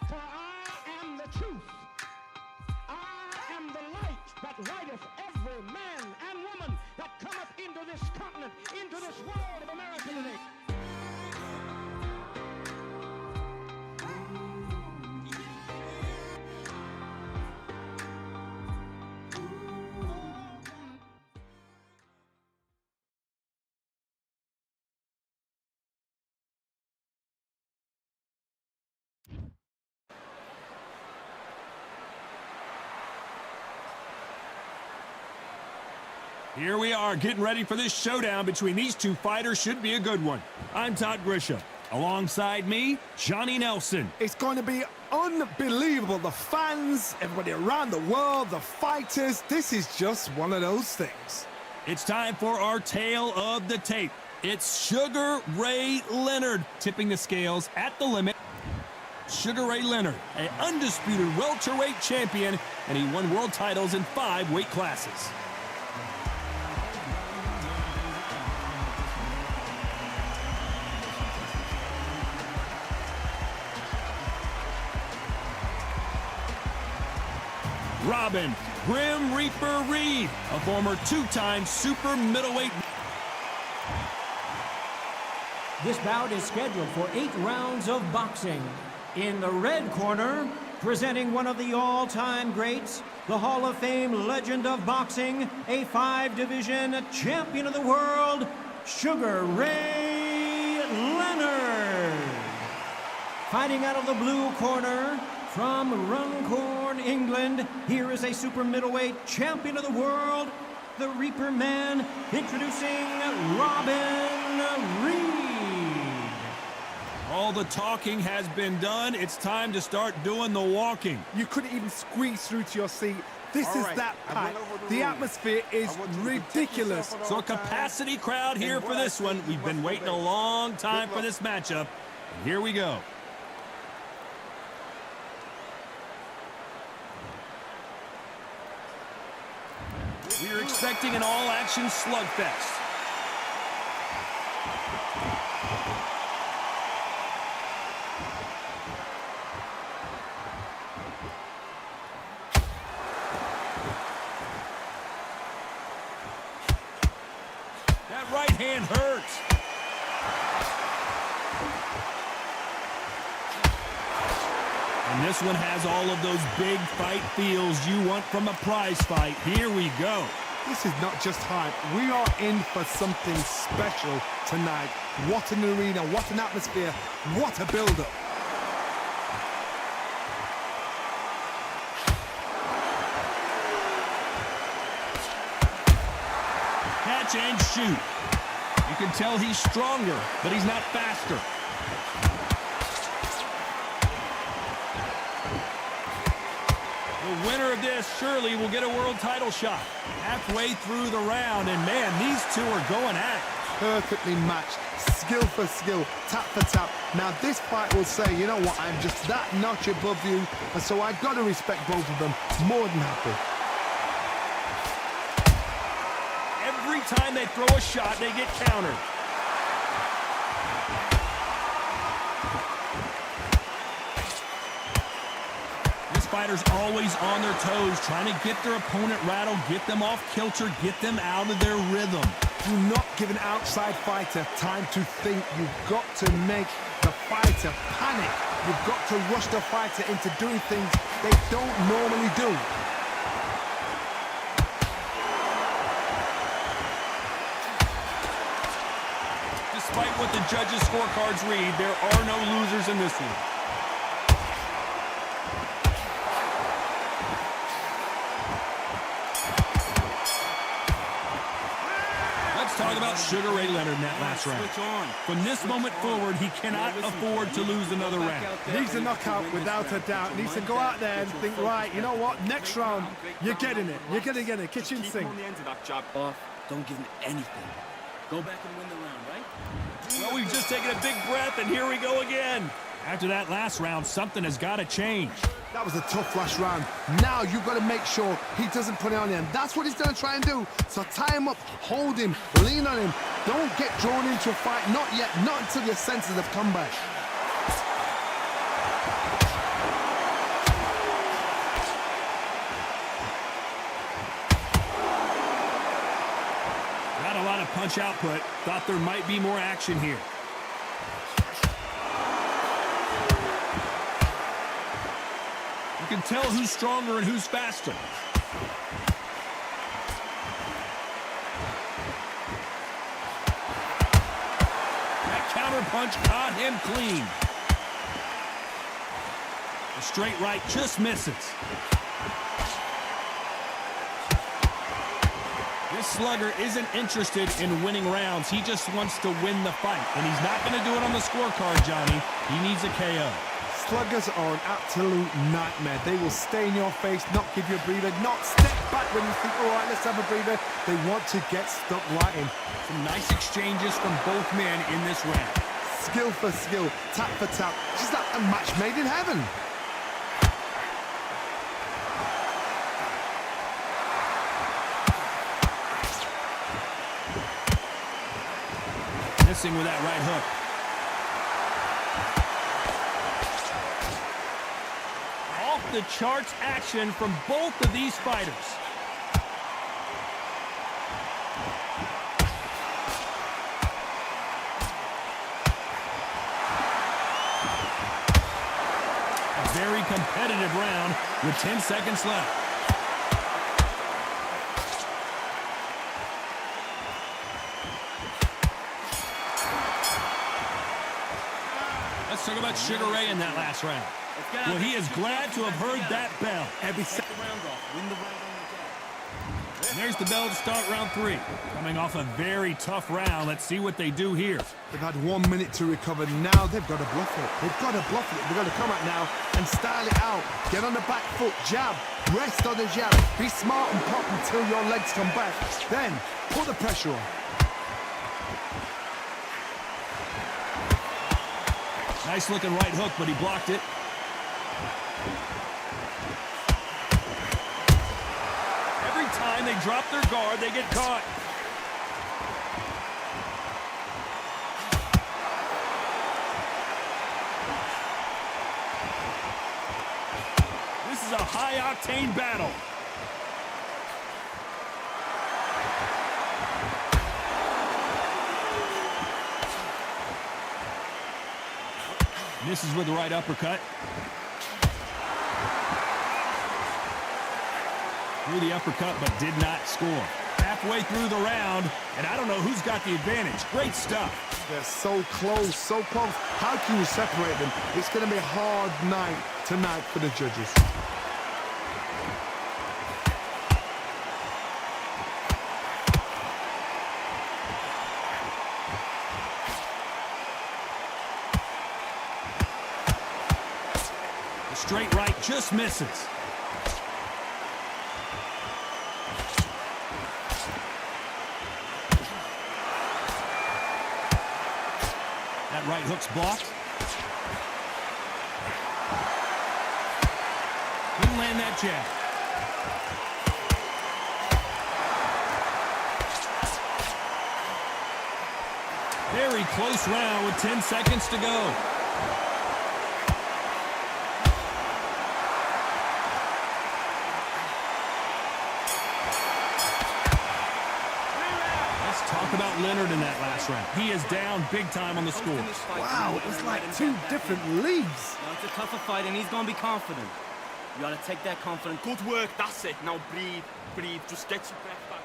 For I am the truth. I am the light that lighteth every man and woman that cometh into this continent, into this world of America today. Here we are, getting ready for this showdown between these two fighters. Should be a good one. I'm Todd Grisham. Alongside me, Johnny Nelson. It's going to be unbelievable. The fans, everybody around the world, the fighters. This is just one of those things. It's time for our tale of the tape. It's Sugar Ray Leonard tipping the scales at the limit. Sugar Ray Leonard, an undisputed welterweight champion, and he won world titles in 5 weight classes. Robin Grim Reaper Reed, a former 2-time super middleweight. This bout is scheduled for 8 rounds of boxing. In the red corner, presenting one of the all-time greats, the Hall of Fame legend of boxing, a 5-division champion of the world, Sugar Ray Leonard. Fighting out of the blue corner, from Runcorn, England, here is a super middleweight champion of the world, the Reaper Man, introducing Robin Reed. All the talking has been done. It's time to start doing the walking. You couldn't even squeeze through to your seat. This is that packed. The atmosphere is ridiculous. So a capacity crowd here for this one. We've been waiting a long time for this matchup. And here we go. We're expecting an all-action slugfest. That right hand hurts. And this one has all of those big fight feels you want from a prize fight. Here we go. This is not just hype. We are in for something special tonight. What an arena, what an atmosphere, what a build-up. Catch and shoot. You can tell he's stronger, but he's not faster. The winner of this surely will get a world title shot. Halfway through the round, and man, these two are going at it. Perfectly matched, skill for skill, tap for tap. Now this fight will say, you know what, I'm just that notch above you, and so I've got to respect both of them. More than happy. Every time they throw a shot, they get countered. Fighters always on their toes, trying to get their opponent rattled, get them off kilter, get them out of their rhythm. Do not give an outside fighter time to think. You've got to make the fighter panic. You've got to rush the fighter into doing things they don't normally do. Despite what the judges' scorecards read, there are no losers in this one. Talk about Sugar Ray Leonard in that last round. From this moment forward, he cannot afford to lose another round. Needs a knockout without a doubt. Needs to go out there and think, right, you know what, next round, you're getting it. You're going to get it. Kitchen sink. Don't give him anything. Go back and win the round, right? Well, we've just taken a big breath, and here we go again. After that last round, something has got to change. That was a tough last round. Now you've got to make sure he doesn't put it on you. And that's what he's going to try and do. So tie him up, hold him, lean on him. Don't get drawn into a fight. Not yet. Not until your senses have come back. Not a lot of punch output. Thought there might be more action here. You can tell who's stronger and who's faster. That counter punch caught him clean. The straight right just misses. This slugger isn't interested in winning rounds. He just wants to win the fight. And he's not going to do it on the scorecard, Johnny. He needs a KO. Sluggers are an absolute nightmare. They will stay in your face, not give you a breather, not step back when you think, all right, let's have a breather. They want to get stuck right in. Some nice exchanges from both men in this round. Skill for skill, tap for tap. Just like a match made in heaven. Missing with that right hook. Off the charts action from both of these fighters. A very competitive round with 10 seconds left. Let's talk about Sugar Ray in that last round. Well, he is glad to have heard that bell. Every second round off. Win the round on the jab. And there's the bell to start round 3. Coming off a very tough round. Let's see what they do here. They've had 1 minute to recover. Now they've got to bluff it. They've got to bluff it. They've got to come out now and style it out. Get on the back foot, jab, rest on the jab. Be smart and pop until your legs come back. Then put the pressure on. Nice looking right hook, but he blocked it. Every time they drop their guard, they get caught. This is a high-octane battle. Misses with the right uppercut. Threw the uppercut, but did not score. Halfway through the round, and I don't know who's got the advantage. Great stuff. They're so close, so close. How can you separate them? It's going to be a hard night tonight for the judges. Straight right just misses. That right hook's blocked. Couldn't land that jab. Very close round with 10 seconds to go. Talk about Leonard in that last round. He is down big time on the score. Wow, it was like 2 different leagues. Now, it's a tougher fight, and he's going to be confident. You got to take that confidence. Good work, that's it. Now breathe, breathe. Just get your breath back.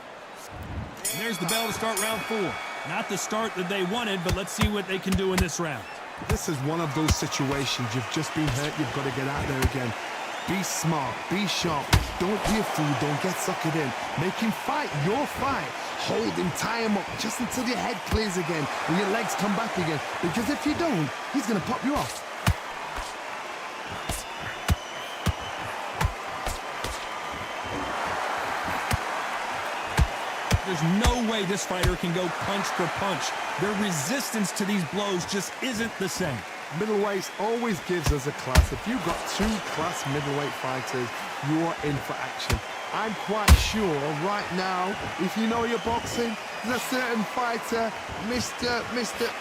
And there's the bell to start round 4. Not the start that they wanted, but let's see what they can do in this round. This is one of those situations. You've just been hurt. You've got to get out there again. Be smart. Be sharp. Don't be a fool. Don't get suckered in. Make him fight your fight. Hold him, tie him up, just until your head clears again and your legs come back again. Because if you don't, he's going to pop you off. There's no way this fighter can go punch for punch. Their resistance to these blows just isn't the same. Middleweight always gives us a class. If you've got two class middleweight fighters, you're in for action. I'm quite sure right now, if you know your boxing, there's a certain fighter, Mr.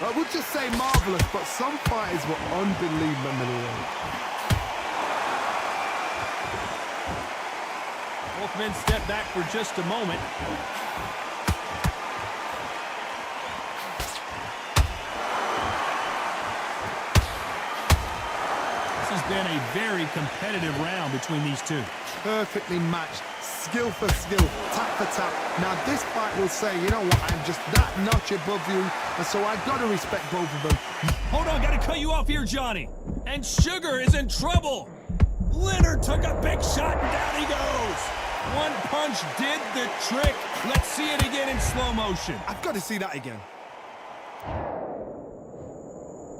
I would just say marvelous, but some fighters were unbelievable middleweight. Both men step back for just a moment. This has been a very competitive round between these two. Perfectly matched, skill for skill, tap for tap. Now this fight will say, you know what, I'm just that notch above you, and so I've got to respect both of them. Hold on, gotta cut you off here, Johnny. And Sugar is in trouble. Leonard took a big shot and down he goes. One punch did the trick. Let's see it again in slow motion. I've got to see that again.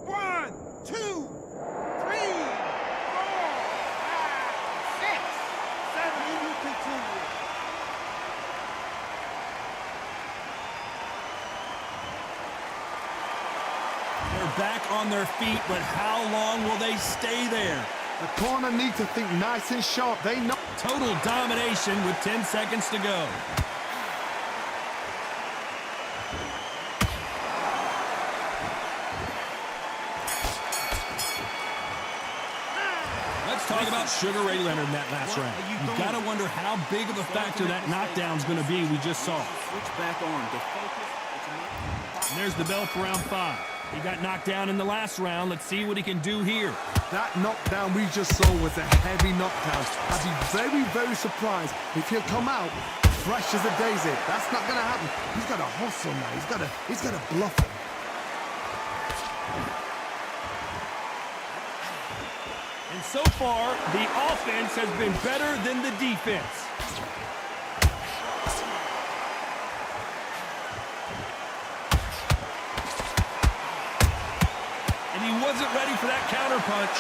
1, 2, 3, 4, 5, 6, 7, and you continue. They're back on their feet, but how long will they stay there? The corner need to think nice and sharp. They know. Total domination with 10 seconds to go. Let's talk about Sugar Ray Leonard in that last round. You gotta wonder how big of a factor that knockdown's gonna be we just saw. Switch back on. Get focused. And there's the bell for round 5. He got knocked down in the last round. Let's see what he can do here. That knockdown we just saw was a heavy knockdown. I'd be very, very surprised if he'll come out fresh as a daisy. That's not going to happen. He's got to hustle now. He's got to bluff him. And so far, the offense has been better than the defense. He wasn't ready for that counter punch.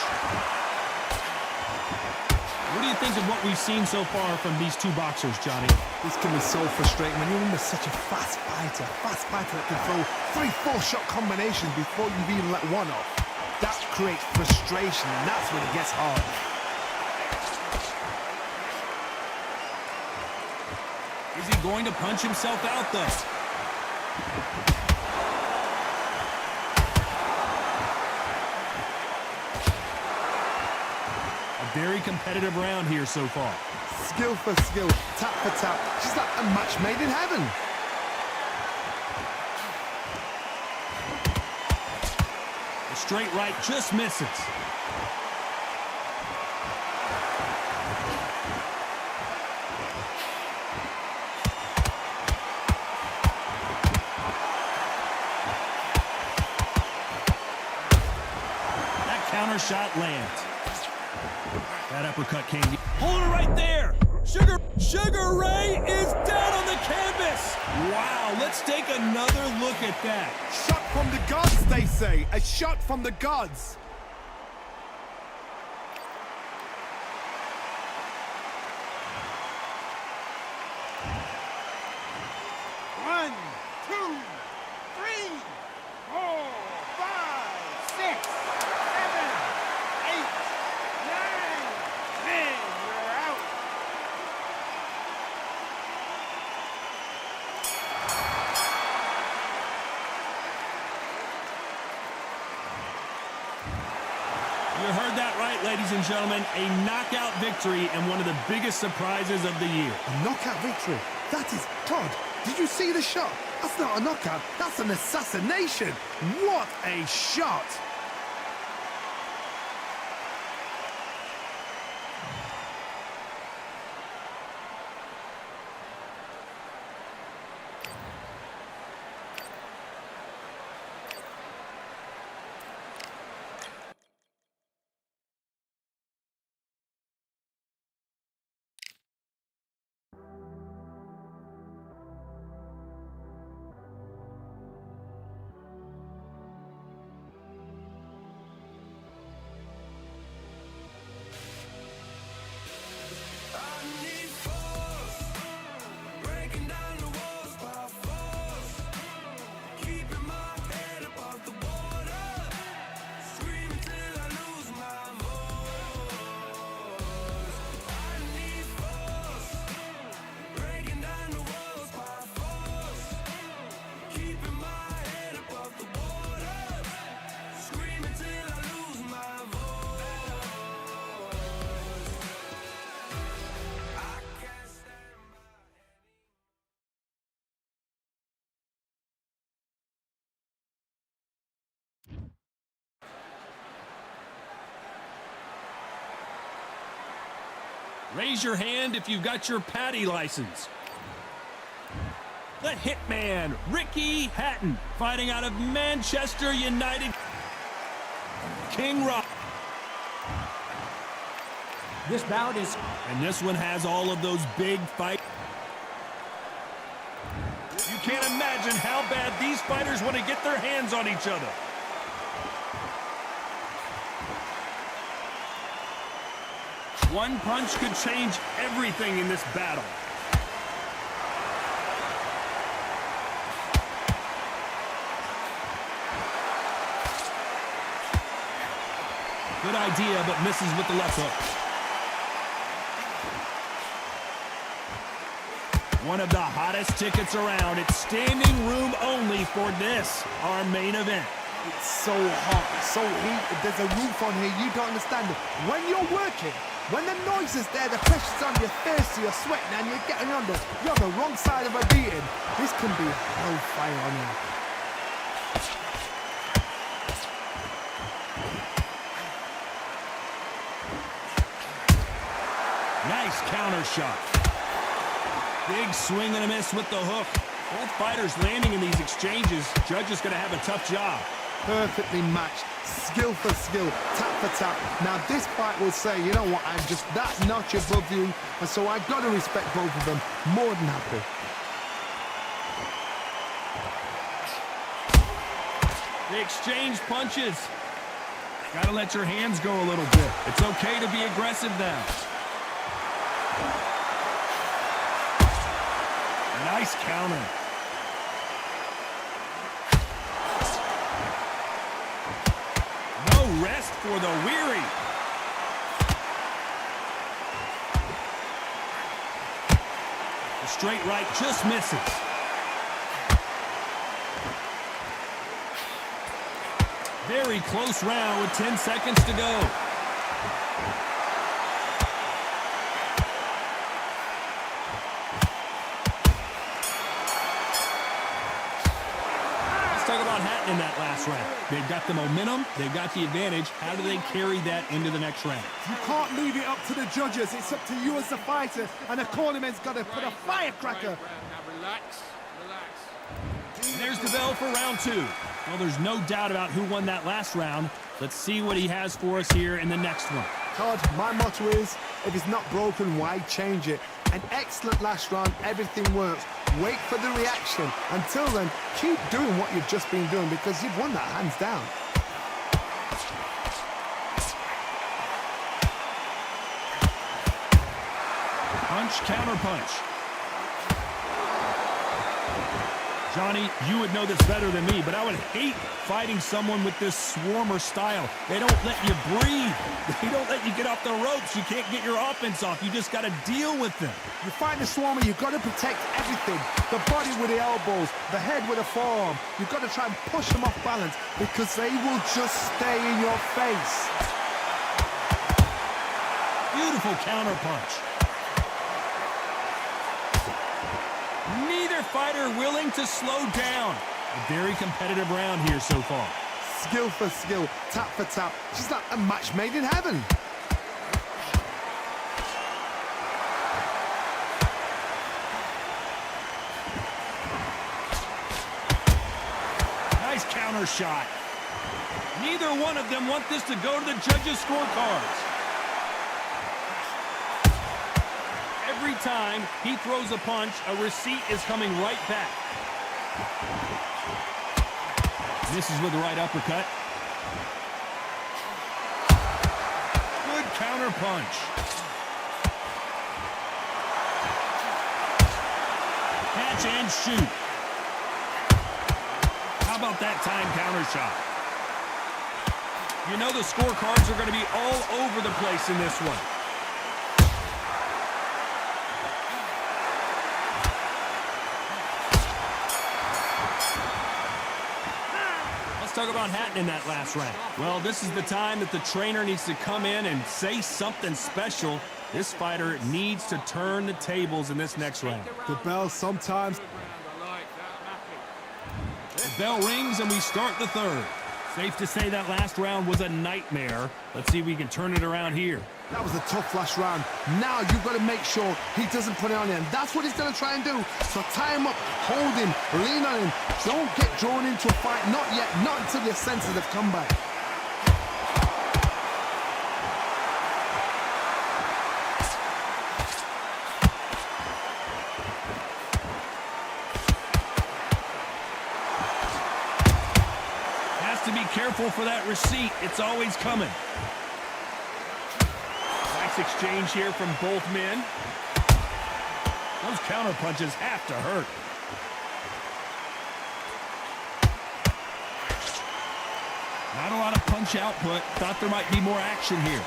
What do you think of what we've seen so far from these two boxers, Johnny? This can be so frustrating when you're under such a fast fighter that can throw 3-4 shot combinations before you've even let one off. That creates frustration, and that's when it gets hard. Is he going to punch himself out, though? Very competitive round here so far. Skill for skill, tap for tap. Just like a match made in heaven. The straight right just misses. That counter shot lands. That uppercut came. Hold it right there. Sugar Ray is down on the canvas. Wow, let's take another look at that. Shot from the gods, they say. A shot from the gods. One, 2, 3, 4, 5, 6, 7, 8, 9, 10. You're out. You heard that right, ladies and gentlemen. A knockout victory and one of the biggest surprises of the year. A knockout victory. That is God. Did you see the shot? That's not a knockout. That's an assassination. What a shot. Raise your hand if you've got your Patty license. The Hitman, Ricky Hatton, fighting out of Manchester United. King Rock. This bout is... And this one has all of those big fights. You can't imagine how bad these fighters want to get their hands on each other. One punch could change everything in this battle. Good idea, but misses with the left hook. One of the hottest tickets around. It's standing room only for this, our main event. It's so hot, so heated. There's a roof on here. You don't understand it. When you're working, when the noise is there, the pressure's on your face, you're sweating, and you're getting under. You're on the wrong side of a beating. This can be hellfire on you. Nice counter shot. Big swing and a miss with the hook. Both fighters landing in these exchanges. Judge is going to have a tough job. Perfectly matched, skill for skill, tap for tap. Now this fight will say, you know what, I'm just that notch above you, and so I've got to respect both of them. More than happy. They exchange punches. Got to let your hands go a little bit. It's okay to be aggressive now. Nice counter. No rest for the weary. The straight right just misses. Very close round with 10 seconds to go. Talk about Hatton in that last round. They've got the momentum, they've got the advantage. How do they carry that into the next round? You can't leave it up to the judges. It's up to you as the fighter, and the cornerman's got to put a firecracker. Now relax, relax. And there's the bell for round two. Well, there's no doubt about who won that last round. Let's see what he has for us here in the next one. Todd, my motto is, if it's not broken, why change it? An excellent last round, everything works. Wait for the reaction. Until then, keep doing what you've just been doing because you've won that hands down. Punch, counter punch. Johnny, you would know this better than me, but I would hate fighting someone with this swarmer style. They don't let you breathe. They don't let you get off the ropes. You can't get your offense off. You just got to deal with them. You fight the swarmer, you've got to protect everything. The body with the elbows, the head with a forearm. You've got to try and push them off balance because they will just stay in your face. Beautiful counter punch. Neither fighter willing to slow down. A very competitive round here so far. Skill for skill, tap for tap. Just like a match made in heaven. Nice counter shot. Neither one of them want this to go to the judges' scorecards. Every time he throws a punch, a receipt is coming right back. Misses with the right uppercut. Good counter punch. Catch and shoot. How about that time counter shot? You know the scorecards are going to be all over the place in this one. Talk about Hatton in that last round. Well, this is the time that the trainer needs to come in and say something special. This fighter needs to turn the tables in this next round. The bell sometimes... The bell rings and we start the third. Safe to say that last round was a nightmare. Let's see if we can turn it around here. That was a tough last round. Now you've got to make sure he doesn't put it on him. That's what he's going to try and do. So tie him up, hold him, lean on him. Don't get drawn into a fight. Not yet. Not until your senses have come back. Has to be careful for that receipt. It's always coming. Nice exchange here from both men. Those counter punches have to hurt. Not a lot of punch output. Thought there might be more action here.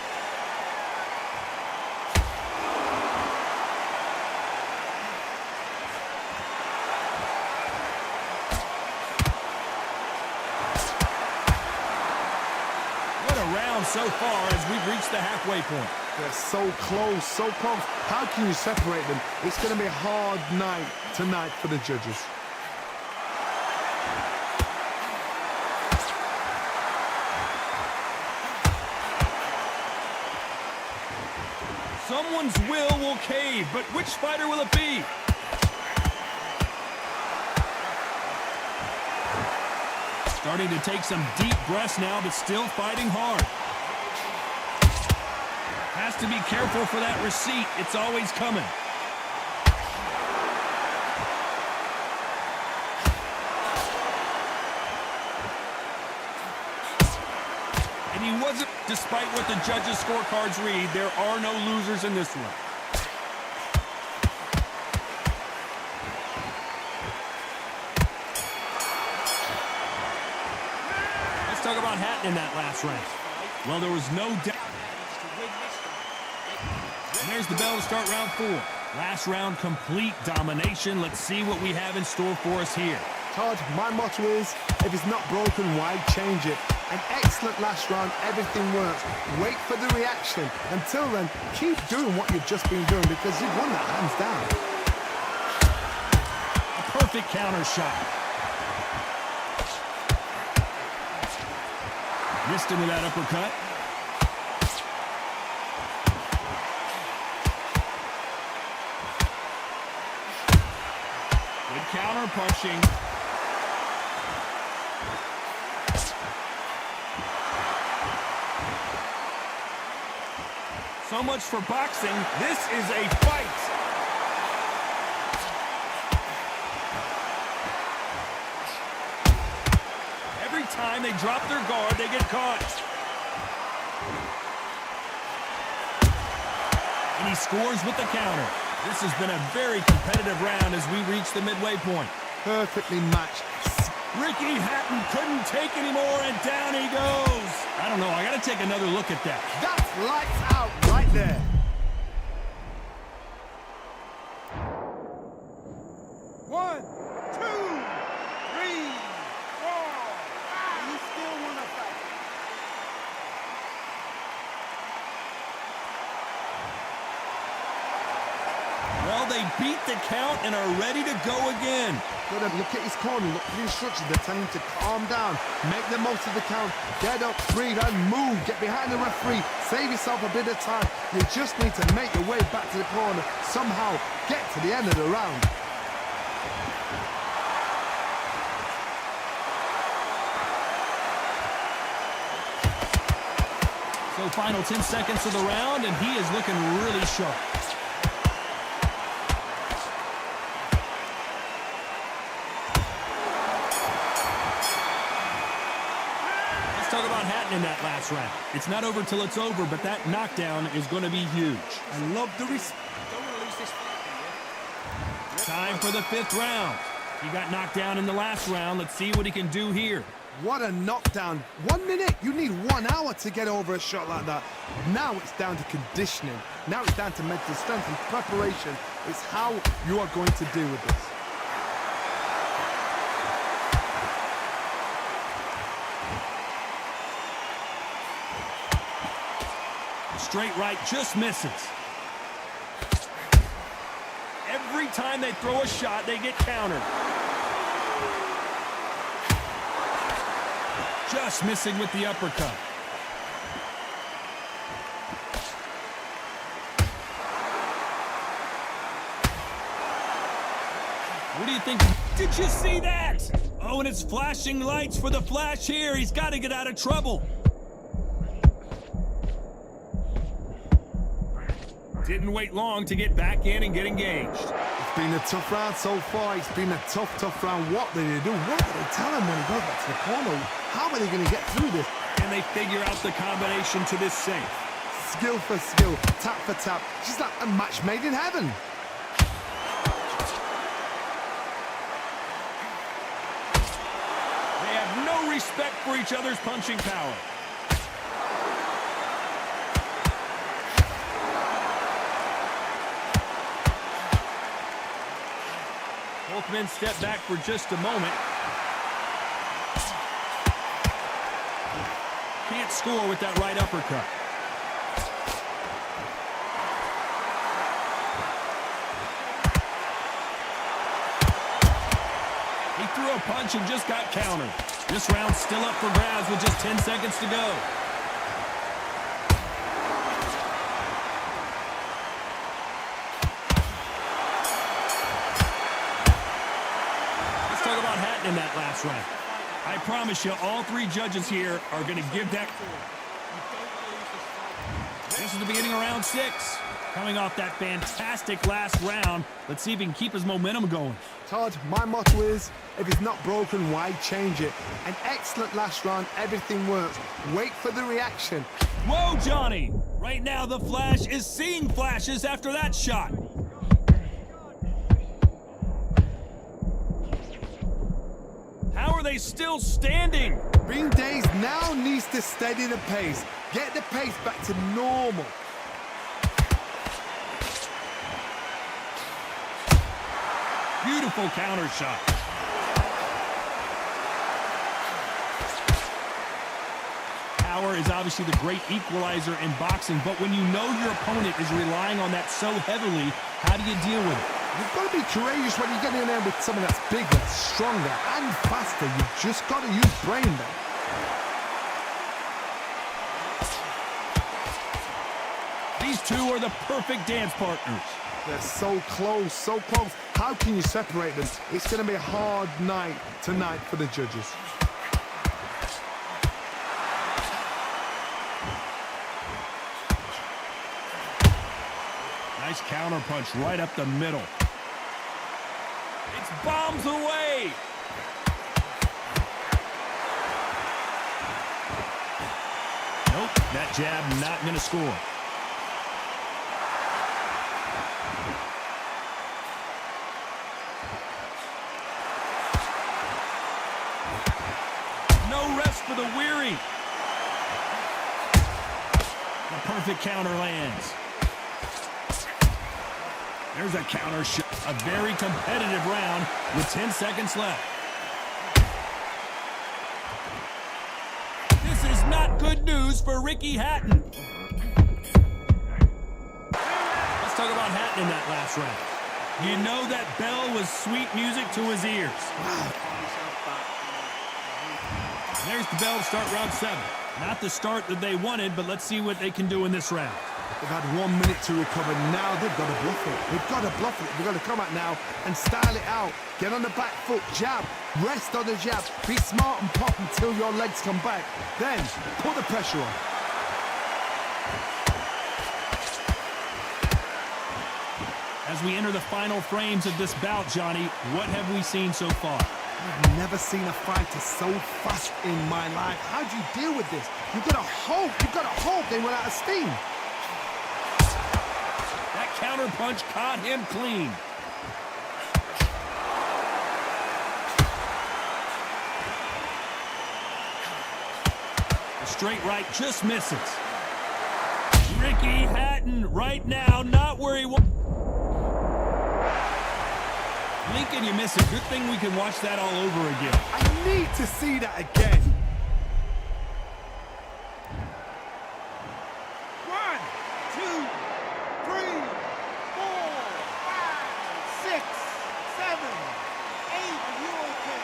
What a round so far as we've reached the halfway point. They're so close, so close. How can you separate them? It's going to be a hard night tonight for the judges. Someone's will cave, but which fighter will it be? Starting to take some deep breaths now, but still fighting hard. Has to be careful for that receipt. It's always coming. And he wasn't, despite what the judges' scorecards read, there are no losers in this one. Let's talk about Hatton in that last round. Well, there was no doubt. And there's the bell to start round 4. Last round, complete domination. Let's see what we have in store for us here. Todd, my motto is, if it's not broken, why change it? An excellent last round, everything works. Wait for the reaction. Until then, keep doing what you've just been doing because you've won that hands down. A perfect counter shot. Missed him with that uppercut. Good counter punching. So much for boxing. This is a fight. Every time they drop their guard, they get caught. And he scores with the counter. This has been a very competitive round as we reach the midway point. Perfectly matched. Ricky Hatton couldn't take anymore, and down he goes. I don't know. I got to take another look at that. That's lights out right there. One, two, three, four. You still want to fight? Well, they beat the count and are ready to go again. Look at his corner, look at the instructions. They're telling him to calm down, make the most of the count, get up, breathe, and move. Get behind the referee, save yourself a bit of time. You just need to make your way back to the corner, somehow get to the end of the round. So final 10 seconds of the round, and he is looking really sharp. Talk about Hatton in that last round. It's not over till it's over, but that knockdown is going to be huge. I love the respect. Don't want to lose this fight. Time for the 5th round. He got knocked down in the last round. Let's see what he can do here. What a knockdown. 1 minute, you need 1 hour to get over a shot like that. Now it's down to conditioning. Now it's down to mental strength and preparation. It's how you are going to deal with this. Straight right just misses. Every time they throw a shot, they get countered. just missing with the uppercut. What do you think? Did you see that? Oh, and it's flashing lights for the Flash here. He's got to get out of trouble. Didn't wait long to get back in and get engaged. It's been a tough round so far. It's been a tough round. What did they do? What did they tell him when he goes back to the corner? How are they going to get through this? And they figure out the combination to this safe. Skill for skill, tap for tap. She's like a match made in heaven. They have no respect for each other's punching power. Both men step back for just a moment. Can't score with that right uppercut. He threw a punch and just got countered. This round's still up for grabs with just 10 seconds to go. In that last round. I promise you, all three judges here are going to give that. This is the beginning of round 6. Coming off that fantastic last round, let's see if he can keep his momentum going. Todd, my motto is, if it's not broken, why change it? An excellent last round, everything works. Wait for the reaction. Whoa, Johnny! Right now, the Flash is seeing flashes after that shot. How are they still standing? Being dazed now needs to steady the pace. Get the pace back to normal. Beautiful counter shot. Power is obviously the great equalizer in boxing, but when you know your opponent is relying on that so heavily, how do you deal with it? You've got to be courageous when you get in there with someone that's bigger, stronger, and faster. You've just got to use brain there. These two are the perfect dance partners. They're so close, so close. How can you separate them? It's going to be a hard night tonight for the judges. Nice counter punch right up the middle. It's bombs away. Nope, that jab not going to score. No rest for the weary. The perfect counter lands. There's a counter shot. A very competitive round with 10 seconds left. This is not good news for Ricky Hatton. Let's talk about Hatton in that last round. You know that bell was sweet music to his ears. There's the bell to start round 7. Not the start that they wanted, but let's see what they can do in this round. They've had 1 minute to recover. Now they've got to bluff it. They've got to bluff it. They've got to come out now and style it out. Get on the back foot, jab, rest on the jab. Be smart and pop until your legs come back. Then put the pressure on. As we enter the final frames of this bout, Johnny, what have we seen so far? I've never seen a fighter so fast in my life. How do you deal with this? You've got to hope they run out of steam. That counter punch caught him clean. The straight right just misses. Ricky Hatton right now not where he wants. Lincoln, you miss it. Good thing we can watch that all over again. I need to see that again. 1, 2, 3, 4, 5, 6, 7, 8. Are you okay?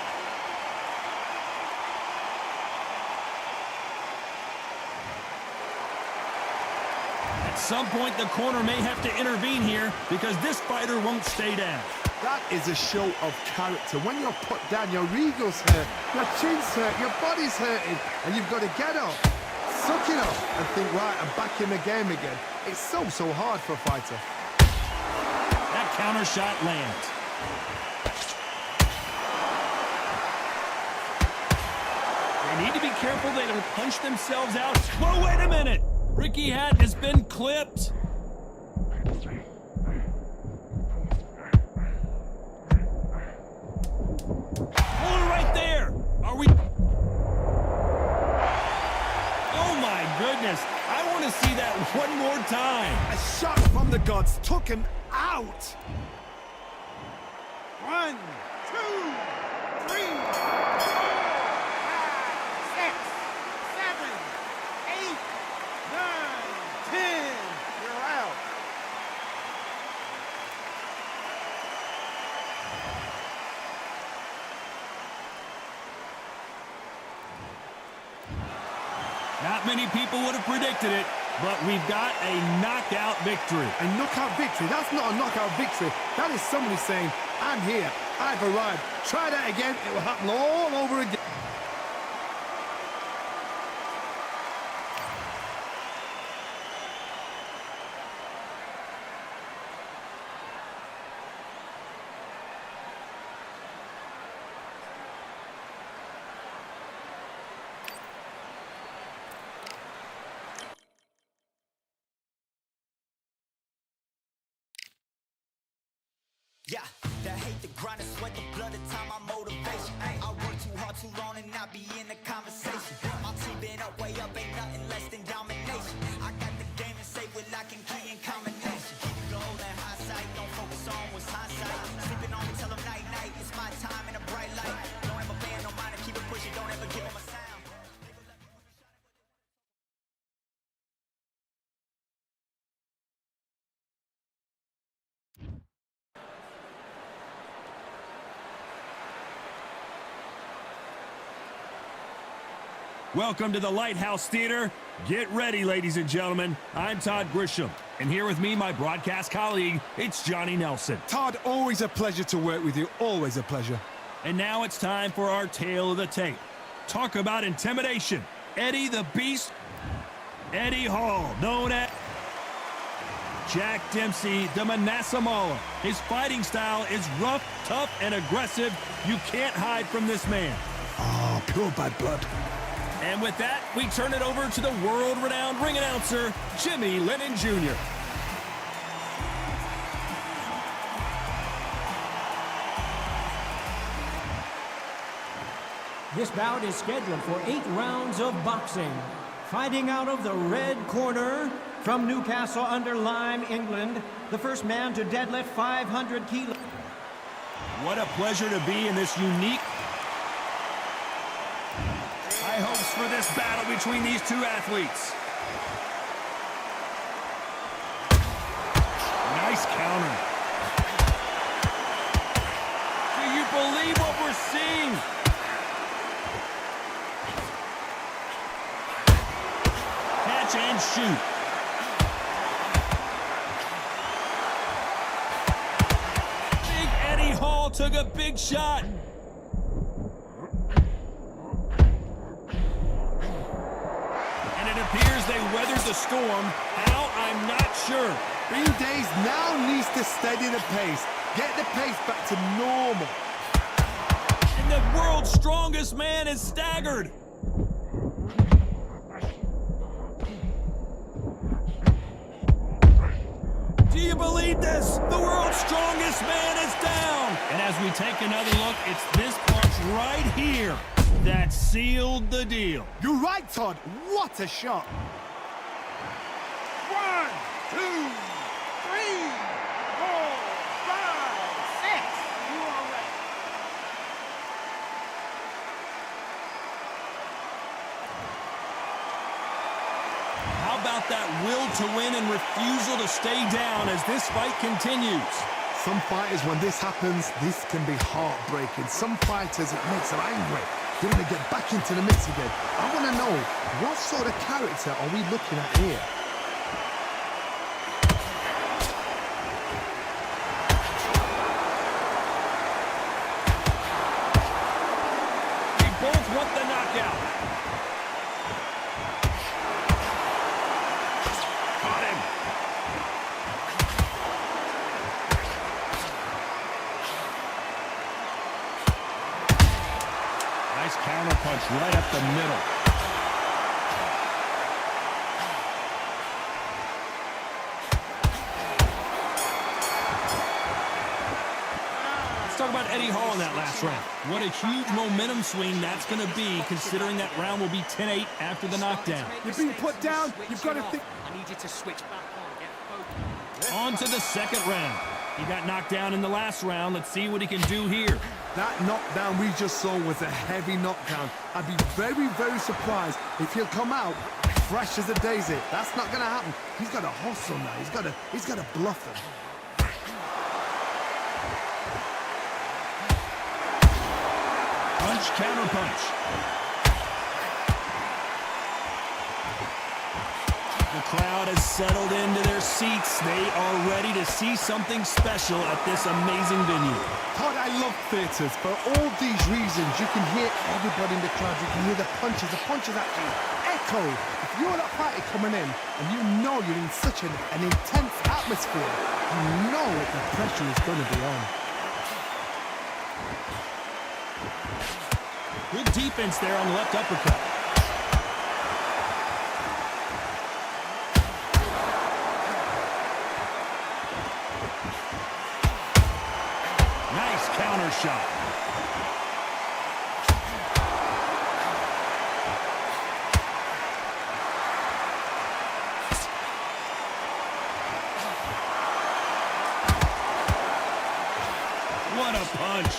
At some point, the corner may have to intervene here because this fighter won't stay down. That is a show of character. When you're put down, your ego's hurt, your chin's hurt, your body's hurting, and you've got to get up, suck it up, and think, right, I'm back in the game again. It's so hard for a fighter. That counter shot lands. They need to be careful they don't punch themselves out. Whoa, wait a minute! Ricky Hatton has been clipped. Hold it right there. Are we... Oh my goodness. I want to see that one more time. A shot from the gods took him out. 1, 2, 3, 4, 5, 6, 7, 8, 9, 10. You're out. Not many people would have predicted it, but we've got a knockout victory. A knockout victory? That's not a knockout victory. That is somebody saying, I'm here, I've arrived. Try that again, it will happen all over again. Yeah, the hate, the grind, the sweat, the blood, the time, my motivation. I work too hard, too long, and not be in the conversation. My team been up, way up, ain't nothing less than domination. I got the game and say with lock and key and combination. Keep it gold and high sight, don't focus on what's hindsight. Sleeping on me, tell them night, night, it's my time in a bright light. Don't ever band, no mind, keep it pushing, don't ever give them a sound. Welcome to the Lighthouse Theater. Get ready, ladies and gentlemen. I'm Todd Grisham, and here with me, my broadcast colleague, it's Johnny Nelson. Todd, always a pleasure to work with you, always a pleasure. And now it's time for our tale of the tape. Talk about intimidation. Eddie the Beast, Eddie Hall, known as Jack Dempsey, the Manasseh Mauler. His fighting style is rough, tough, and aggressive. You can't hide from this man. Oh, pure bad blood. And with that, we turn it over to the world-renowned ring announcer, Jimmy Lennon Jr. This bout is scheduled for 8 rounds of boxing. Fighting out of the red corner, from Newcastle-under-Lyme, England, the first man to deadlift 500 kilos. What a pleasure to be in this unique... High hopes for this battle between these two athletes. Nice counter. Do you believe what we're seeing? Catch and shoot. Big Eddie Hall took a big shot. Appears they weathered the storm. How? I'm not sure. Green Days now needs to steady the pace. Get the pace back to normal. And the world's strongest man is staggered. Do you believe this? The world's strongest man is down. And as we take another look, it's this punch right here that sealed the deal. You're right, Todd. What a shot. 1, 2, 3, 4, 5, 6. You are ready. How about that will to win and refusal to stay down as this fight continues? Some fighters, when this happens, this can be heartbreaking. Some fighters, it makes them angry. They want to get back into the mix again. I want to know, what sort of character are we looking at here? right up the middle. Let's talk about Eddie Hall in that last round. What a huge momentum swing that's going to be, considering that round will be 10-8 after the knockdown. You're being put down. You've got to think. I need you to switch back on. Get focused. On to the second round. He got knocked down in the last round. Let's see what he can do here. That knockdown we just saw was a heavy knockdown. I'd be very, very surprised if he'll come out fresh as a daisy. That's not going to happen. He's got to hustle now. He's got to bluff him. Punch, counter punch. The crowd has settled into their seats. They are ready to see something special at this amazing venue. Todd, I love theatres. For all these reasons, you can hear everybody in the crowd. You can hear the punches actually echo. If you're that party coming in and you know you're in such an intense atmosphere, you know the pressure is going to be on. Good defense there on the left uppercut. Nice counter shot. What a punch.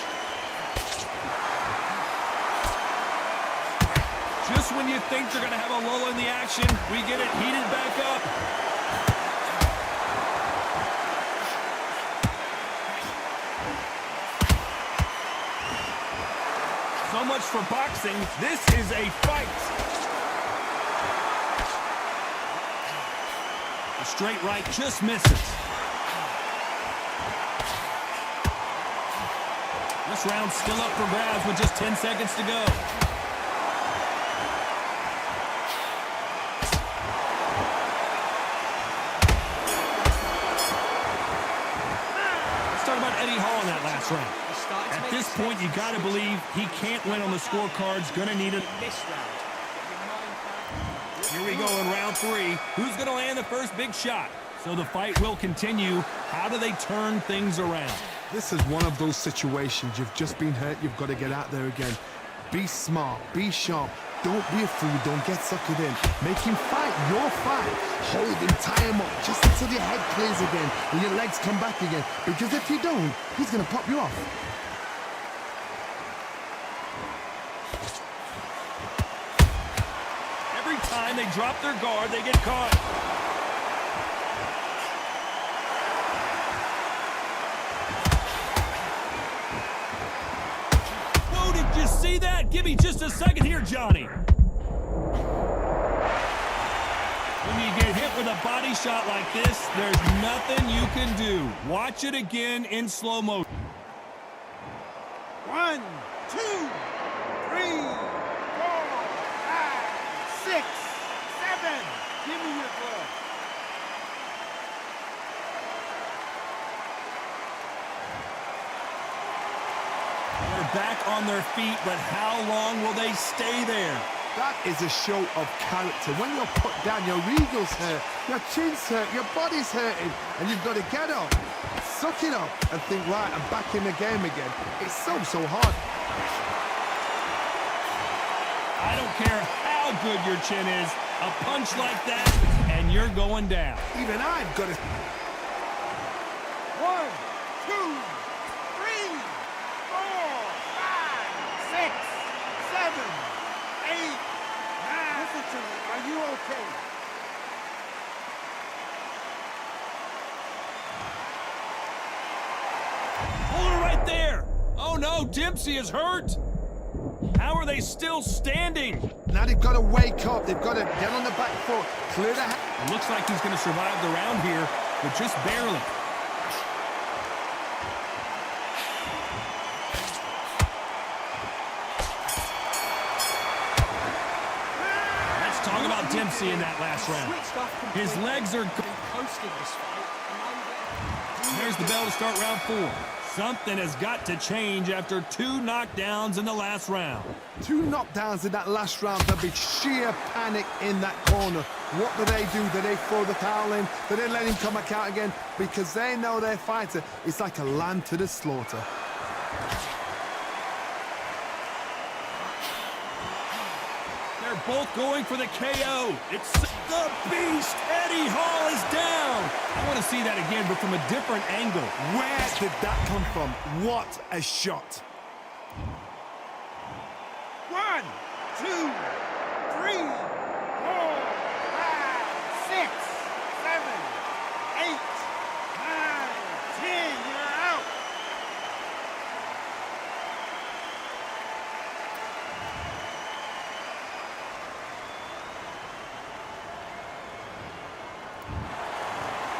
Just when you think they're going to have a lull in the action, we get it heated back up. So much for boxing. This is a fight. The straight right just misses. This round's still up for grabs with just 10 seconds to go. Eddie Hall in that last round. At this point, you got to believe he can't win on the scorecards. Gonna need it. Here we go in round 3. Who's gonna land the first big shot? So the fight will continue. How do they turn things around? This is one of those situations. You've just been hurt. You've got to get out there again. Be smart. Be sharp. Don't be a fool. Don't get suckered in. Make him fight your fight. Hold him, tie him up, just until your head clears again and your legs come back again. Because if you don't, he's going to pop you off. Every time they drop their guard, they get caught. Whoa, did you see that? Give me just a second here, Johnny. When you get hit with a body shot like this, there's nothing you can do. Watch it again in slow motion. 1, 2, 3, 4, 5, 6, 7. Give me your glove. They're back on their feet, but how long will they stay there? That is a show of character. When you're put down, your ego's hurt, your chin's hurt, your body's hurting, and you've got to get up, suck it up, and think, right, I'm back in the game again. It's so hard. I don't care how good your chin is, a punch like that, and you're going down. Even I've got to... 1, 2, 3, 4, 5, 6, 7, 8, 9. Listen to me. Are you okay? Hold it right there. Oh no, Dempsey is hurt. How are they still standing? Now they've got to wake up. They've got to get on the back foot, clear the... It looks like he's going to survive the round here, but just barely. Let's talk about Dempsey in that last round. His legs are... There's the bell to start round 4. Something has got to change after 2 knockdowns in the last round. 2 knockdowns in that last round. There'll be sheer panic in that corner. What do? Do they throw the towel in? Do they let him come back out again? Because they know their fighter is like a lamb to the slaughter. They're both going for the KO. It's the Beast. Eddie Hall is down. I want to see that again, but from a different angle. Where did that come from? What a shot. 1, 2, 3, 4, 5, 6, 7, 8, 9, 10. You're out.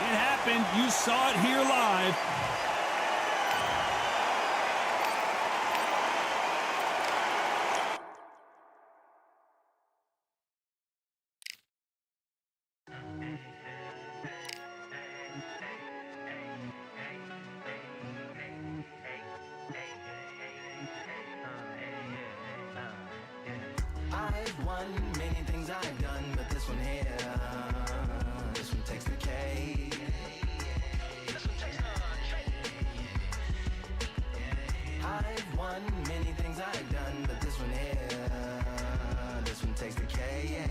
It happened. You saw it here live. I've won many things I've done, but this one here, this one takes the cake. I've won many things I've done, but this one here, this one takes the cake.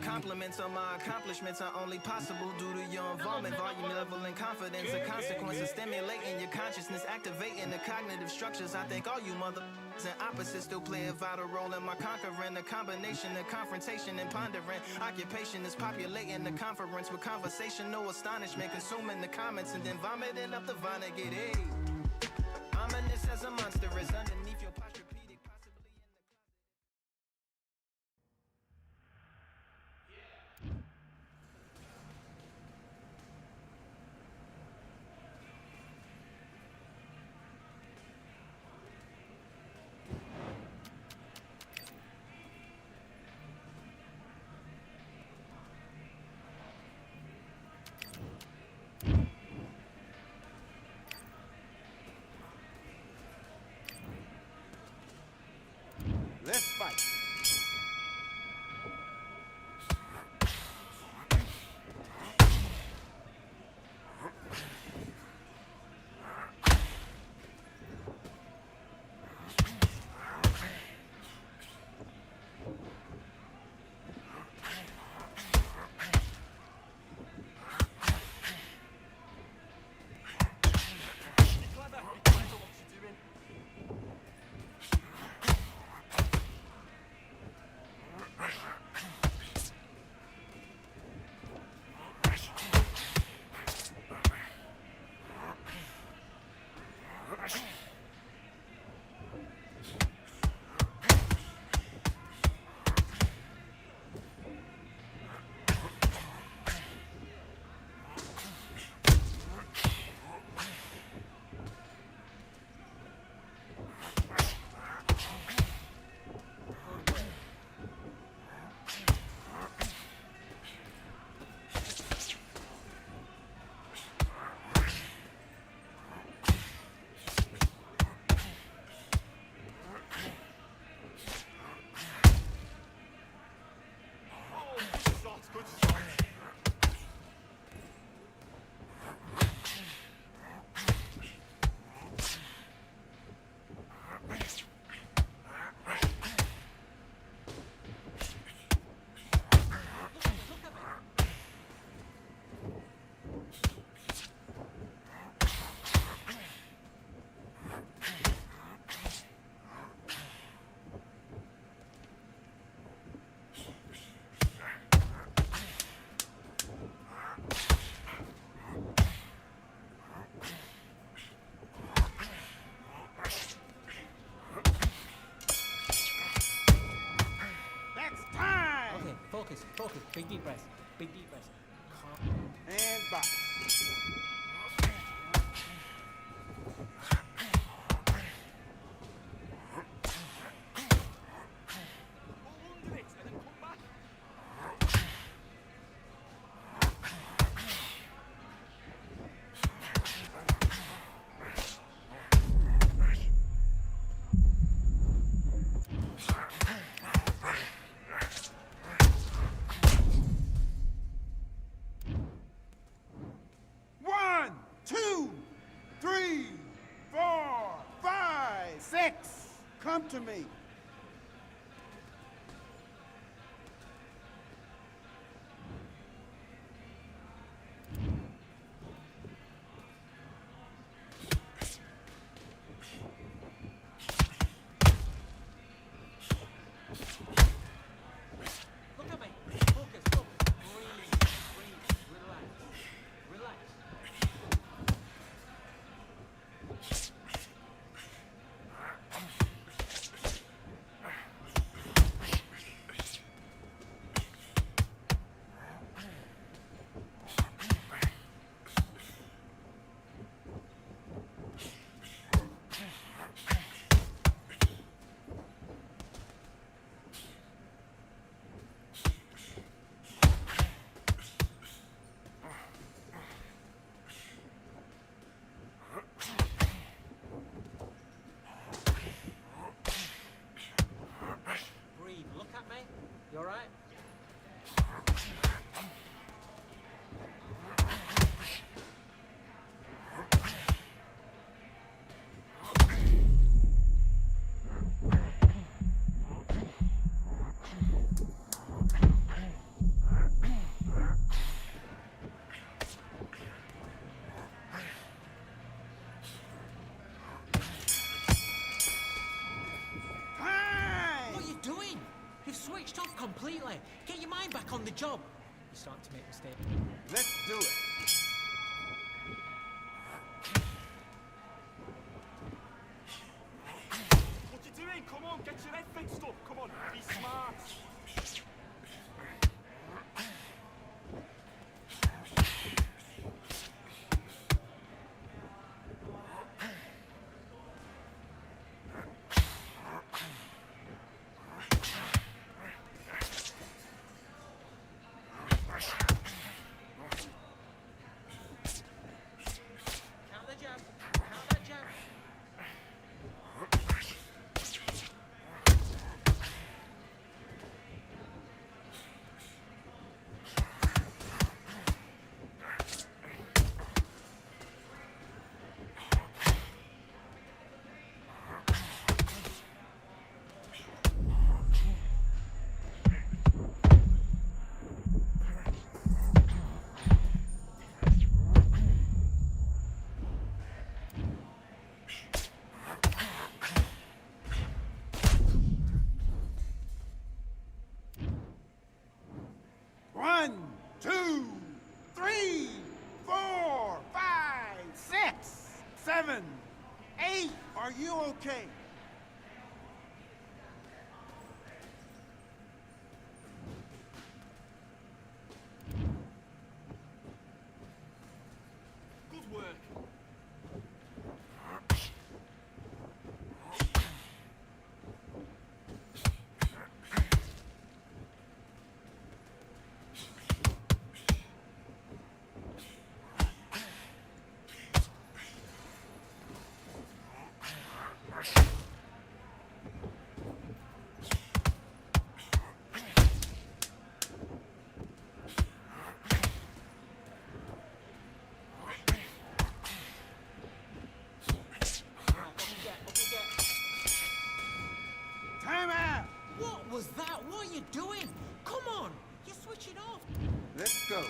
Compliments on my accomplishments are only possible due to your involvement, volume, level, and confidence. The consequences stimulating your consciousness, activating the cognitive structures. I think all you mother and opposites still play a vital role in my conquering. The combination of confrontation and pondering. Occupation is populating the conference with conversation, no astonishment, consuming the comments and then vomiting up the Vonnegut. Hey, ominous as a monster is underneath your posture. Let's fight. Focus. Big deep breath. Big deep breath. And box. Come to me. Look at me. Focus, focus. Breathe, relax. Relax. Breathe. Look at me. You all right? Time! What are you doing? You've switched off completely. Get your mind back on the job. You're starting to make mistakes. Let's do it. What you doing? Come on, get your head fixed up. Come on, be smart. Count the jab. Count that jab. One, two, three, 4, 5, 6, 7, 8. Are you okay? Good work. Time out! What was that? What are you doing? Come on. You're switching off. Let's go.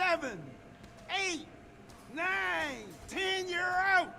7, 8, 9, 10, you're out.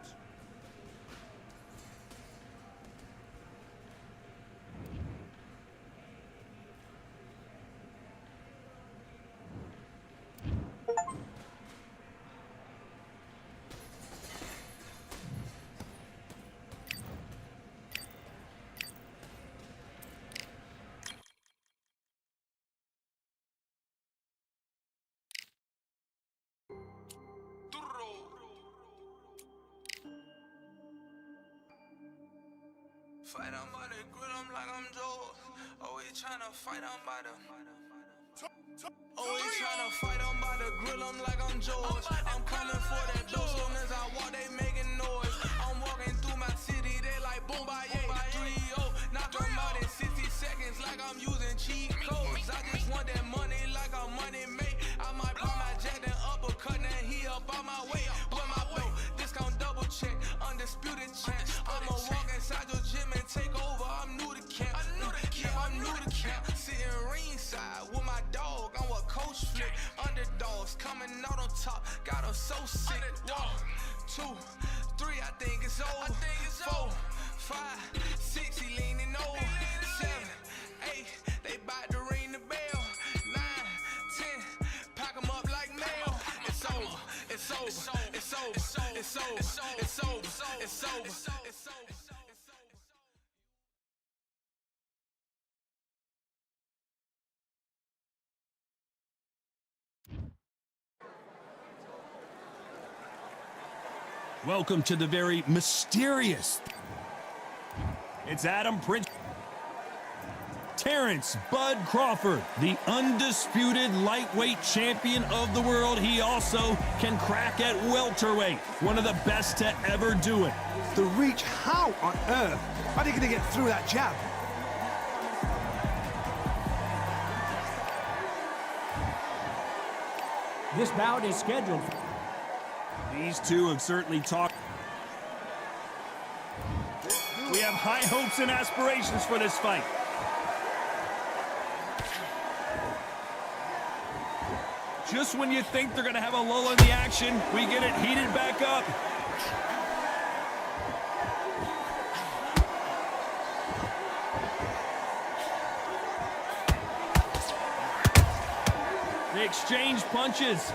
Fight on by the grill, I'm like I'm Joe. Always tryna fight on by the. Always tryna fight on by the grill, I'm like I'm George. I'm coming for that dough, soon as I walk, they making noise. I'm walking through my city, they like boom, bye, 3-0. Knock them out in 60 seconds, like I'm using cheat codes. I just want that money, like I'm money made. I might pop my jack and uppercut, and he up on my way. With my belt, discount double check, undisputed champ. I'ma walk inside your gym and take over. I'm new to camp. I'm new to camp. Sitting ringside with my dog on what coach flick. Underdogs coming out on top. Got them so sick. 1, 2, 3, I think it's over. 4, 5, 6, he leaning over. 7, 8, they bout to ring the bell. 9, 10, pack them up like mail. It's over. It's over. It's over. It's over. It's over. It's over. It's over. It's over. Welcome to the very mysterious. It's Adam Prince. Terrence Bud Crawford, the undisputed lightweight champion of the world. He also can crack at welterweight, one of the best to ever do it. The reach, how on earth are they going to get through that jab? This bout is scheduled for... These two have certainly talked. We have high hopes and aspirations for this fight. Just when you think they're going to have a lull in the action, we get it heated back up. They exchange punches.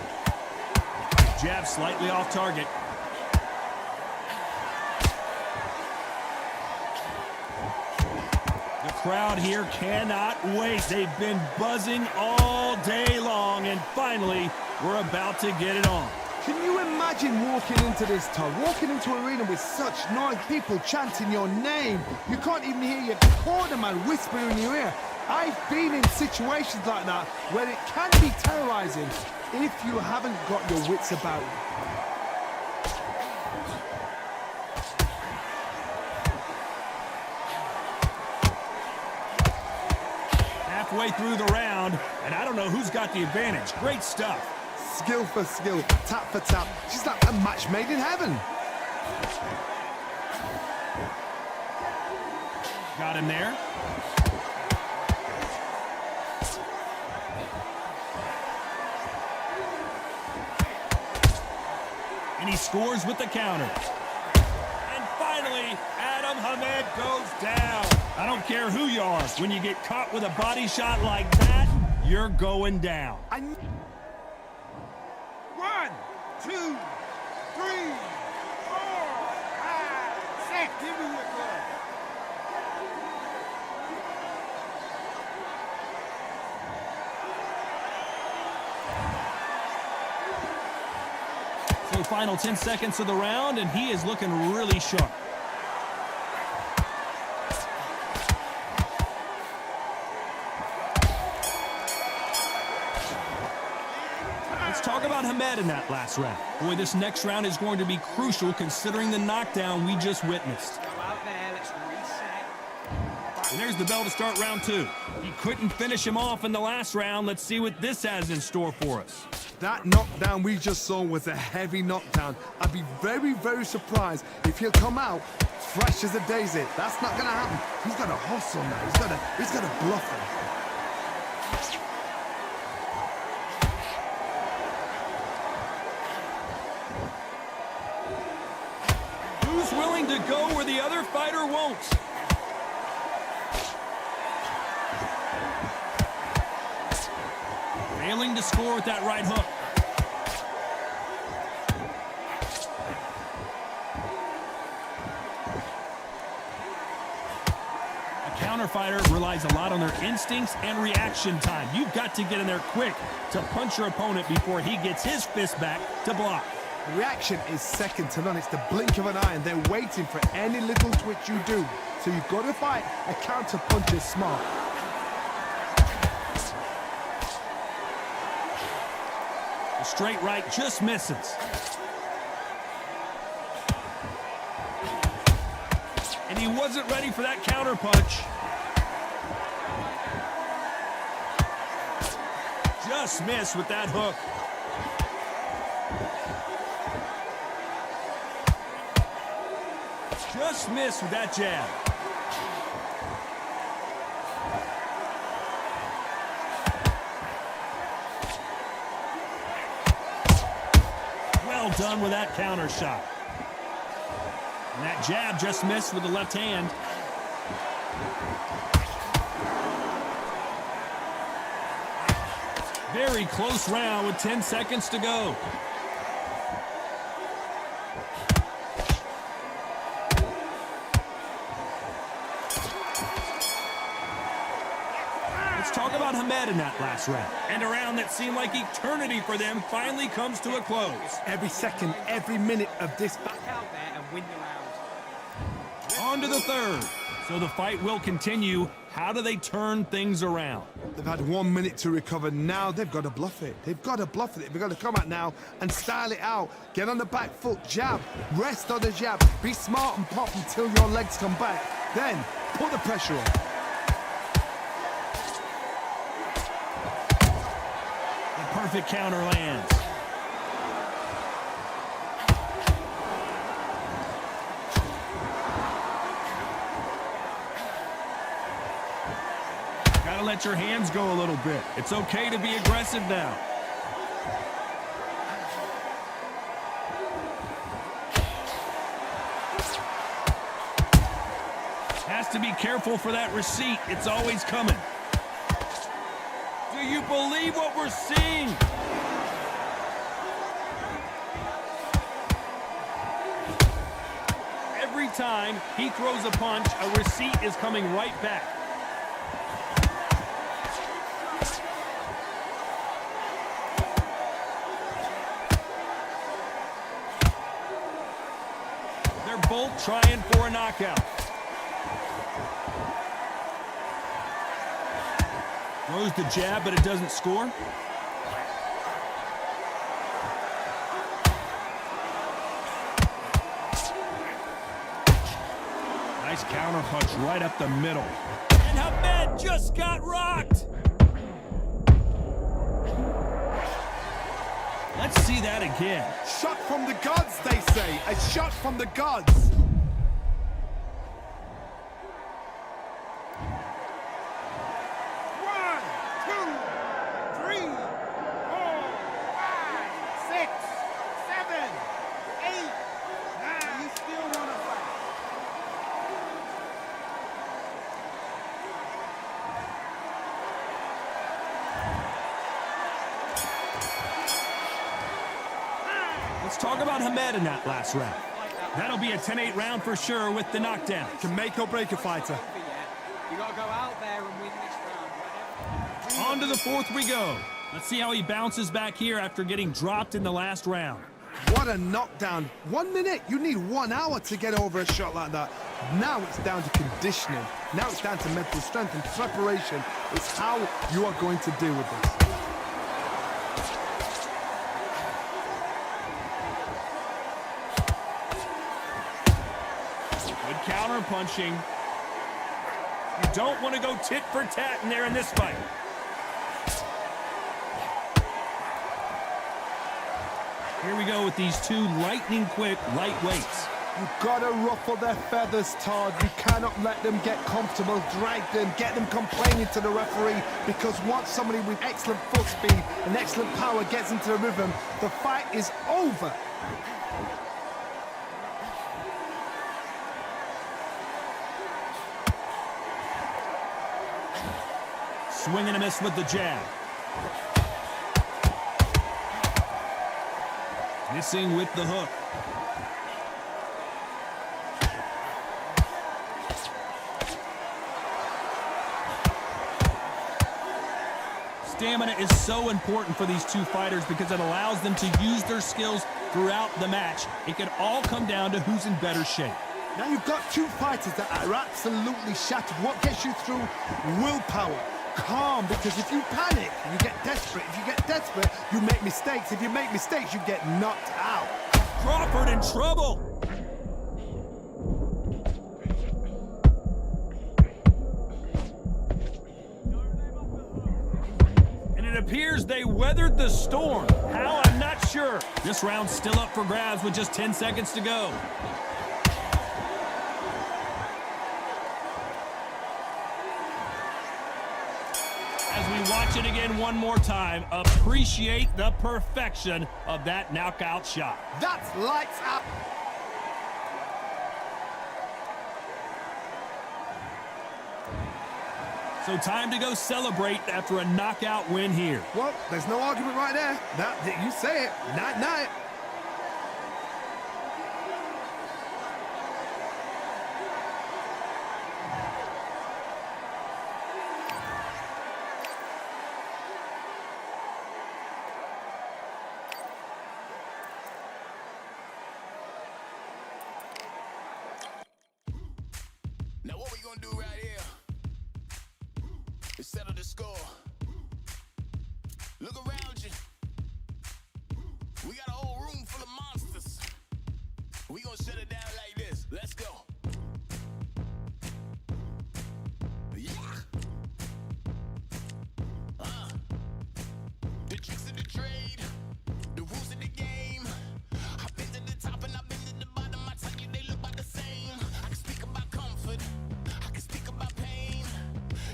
Jab slightly off target. The crowd here cannot wait. They've been buzzing all day long, and finally, we're about to get it on. Can you imagine walking into this tub, walking into an arena with such noise, people chanting your name? You can't even hear your corner man whisper in your ear. I've been in situations like that where it can be terrorizing if you haven't got your wits about you. Halfway through the round, and I don't know who's got the advantage. Great stuff. Skill for skill, tap for tap. She's like a match made in heaven. Got him there. And he scores with the counter. And finally, Adam Hamed goes down. I don't care who you are. When you get caught with a body shot like that, you're going down. 1, 2, 3, 4, 5, 6. Give me your glove. So final 10 seconds of the round, and he is looking really sharp. Let's talk about Hamed in that last round. Boy, this next round is going to be crucial considering the knockdown we just witnessed. Go out there, let's reset. And there's the bell to start round 2. He couldn't finish him off in the last round. Let's see what this has in store for us. That knockdown we just saw was a heavy knockdown. I'd be very, very surprised if he'll come out fresh as a daisy. That's not gonna happen. He's got to hustle now. He's got to bluff him. willing to go where the other fighter won't. Failing to score with that right hook. A counter fighter relies a lot on their instincts and reaction time. You've got to get in there quick to punch your opponent before he gets his fist back to block. Reaction is second to none. It's the blink of an eye, and they're waiting for any little twitch you do. So you've got to fight a counter puncher smart. The straight right just misses. And he wasn't ready for that counter punch. Just missed with that hook. Just missed with that jab. Well done with that counter shot. And that jab just missed with the left hand. Very close round with 10 seconds to go. Talk about Hamed in that last round. And a round that seemed like eternity for them finally comes to a close. Every second, every minute of this Back out there and win the round. On to the third. So the fight will continue. How do they turn things around? They've had 1 minute to recover. Now they've got to bluff it. They've got to bluff it. They've got to come out now and style it out. Get on the back foot, jab, rest on the jab. Be smart and pop until your legs come back. Then put the pressure on. Perfect counter lands. Gotta let your hands go a little bit. It's okay to be aggressive now. Has to be careful for that receipt. It's always coming. Do you believe what we're seeing? Every time he throws a punch, a receipt is coming right back. They're both trying for a knockout. Throws the jab, but it doesn't score. Nice counter punch right up the middle. And Hamed just got rocked. Let's see that again. Shot from the gods, they say. A shot from the gods. Let's talk about Hamed in that last round. That'll be a 10-8 round for sure with the knockdown. Can make or break a fighter. You gotta go out there and win this round. On to the fourth we go. Let's see how he bounces back here after getting dropped in the last round. What a knockdown. 1 minute. You need 1 hour to get over a shot like that. Now it's down to conditioning. Now it's down to mental strength and preparation. It's how you are going to deal with this. Good counter punching. You don't want to go tit for tat in there in this fight. Here we go with these two lightning-quick lightweights. You've got to ruffle their feathers, Todd. You cannot let them get comfortable, drag them, get them complaining to the referee, because once somebody with excellent foot speed and excellent power gets into the rhythm, the fight is over. Swing and a miss with the jab. Missing with the hook. Stamina is so important for these two fighters because it allows them to use their skills throughout the match. It can all come down to who's in better shape. Now you've got two fighters that are absolutely shattered. What gets you through? Willpower. Calm, because if you panic, you get desperate. If you get desperate, you make mistakes. If you make mistakes, you get knocked out. Crawford in trouble. And it appears they weathered the storm. How? I'm not sure. This round's still up for grabs with just 10 seconds to go. As we watch it again one more time, appreciate the perfection of that knockout shot. That's lights out. So time to go celebrate after a knockout win here. Well, there's no argument right there. That you say it. Night-night. Now what we gonna do right here is settle the score. Look around you. We got a whole room full of monsters. We gonna shut it down like this. Let's go. Yeah. The tricks of the trade, the rules of the game. I've been to the top and I've been to the bottom. I tell you they look about the same. I can speak about comfort, I can speak about pain.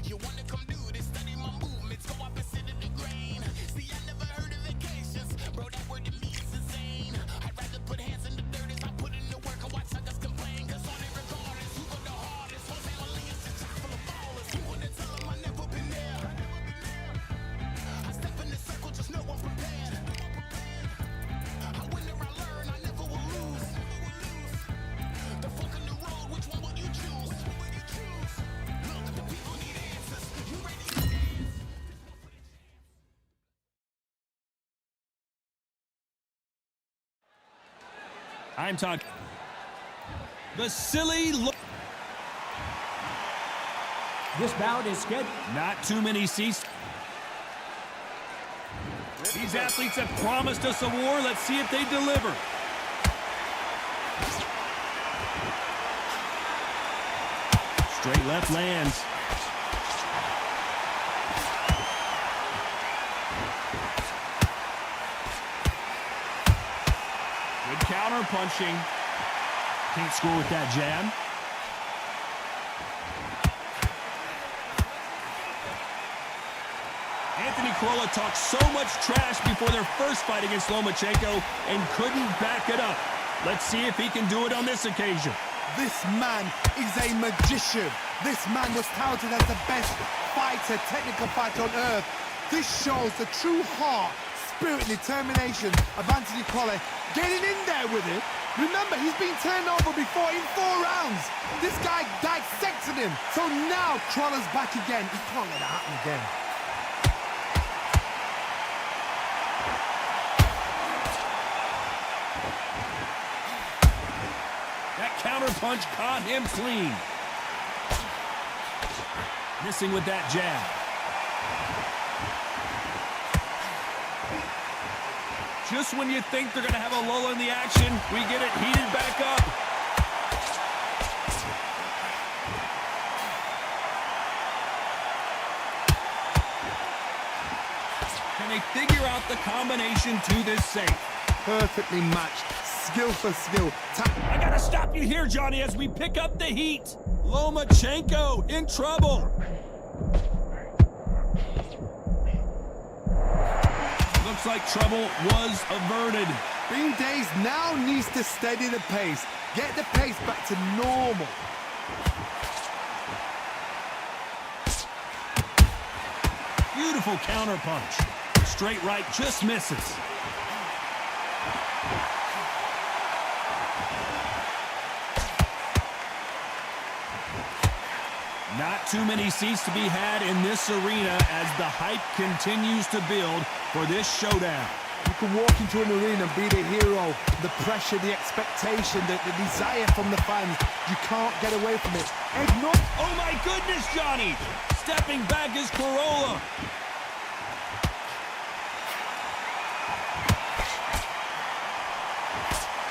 You wanna come do this, study my movements, go opposite of the grain. See, I never heard of vacations, bro, that word to me is insane. I'd rather put hands in the dirt as I put in the work and watch others complain. Cause on it regardless, who go the hardest? Jose Molinas is chock full of ballers. You wanna tell them I never been there? I step in the circle, just know I'm prepared. I win or I learn, I never will lose. The fork in the road, which one will you choose? Look, the people need answers. You ready? I'm talking. The silly look. This bout is scheduled. Not too many seats. These athletes have promised us a war. Let's see if they deliver. Straight left lands. Good counter punching. Can't score with that jab. Anthony Corolla talked so much trash before their first fight against Lomachenko and couldn't back it up. Let's see if he can do it on this occasion. This man is a magician. This man was touted as the best fighter, technical fighter on earth. This shows the true heart, spirit, and determination of Anthony Corolla getting in there with it. Remember, he's been turned over before in 4 rounds. This guy dissected him. So now Corolla's back again. He can't let that happen again. Counter punch caught him clean. Missing with that jab. Just when you think they're going to have a lull in the action, we get it heated back up. Can they figure out the combination to this safe? Perfectly matched. Skill for skill. I gotta stop you here, Johnny, as we pick up the heat. Lomachenko in trouble. Looks like trouble was averted. Bean Days now needs to steady the pace. Get the pace back to normal. Beautiful counter punch. Straight right just misses. Not too many seats to be had in this arena as the hype continues to build for this showdown. You can walk into an arena and be the hero. The pressure, the expectation, the desire from the fans. You can't get away from it. Eggnog. Oh my goodness, Johnny! Stepping back is Corolla.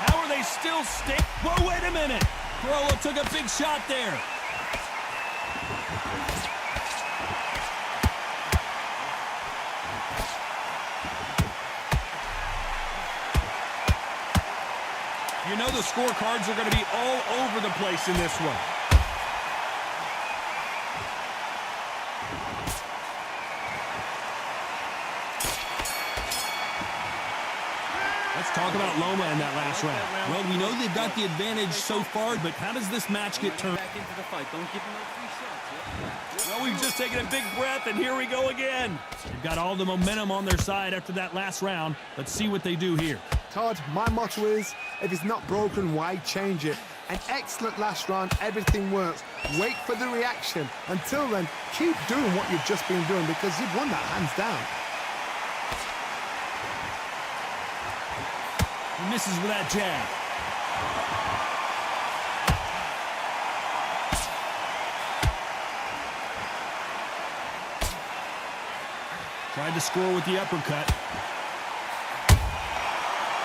How are they still Whoa, wait a minute! Corolla took a big shot there. You know the scorecards are going to be all over the place in this one. Let's talk about Loma in that last round. Well, we know they've got the advantage so far, but how does this match get turned? Back into the fight. Don't give them no free shots. Well, we've just taken a big breath, and here we go again. They've got all the momentum on their side after that last round. Let's see what they do here. Todd, my motto is, if it's not broken, why change it? An excellent last round, everything works. Wait for the reaction. Until then, keep doing what you've just been doing because you've won that hands down. He misses with that jab. Tried to score with the uppercut.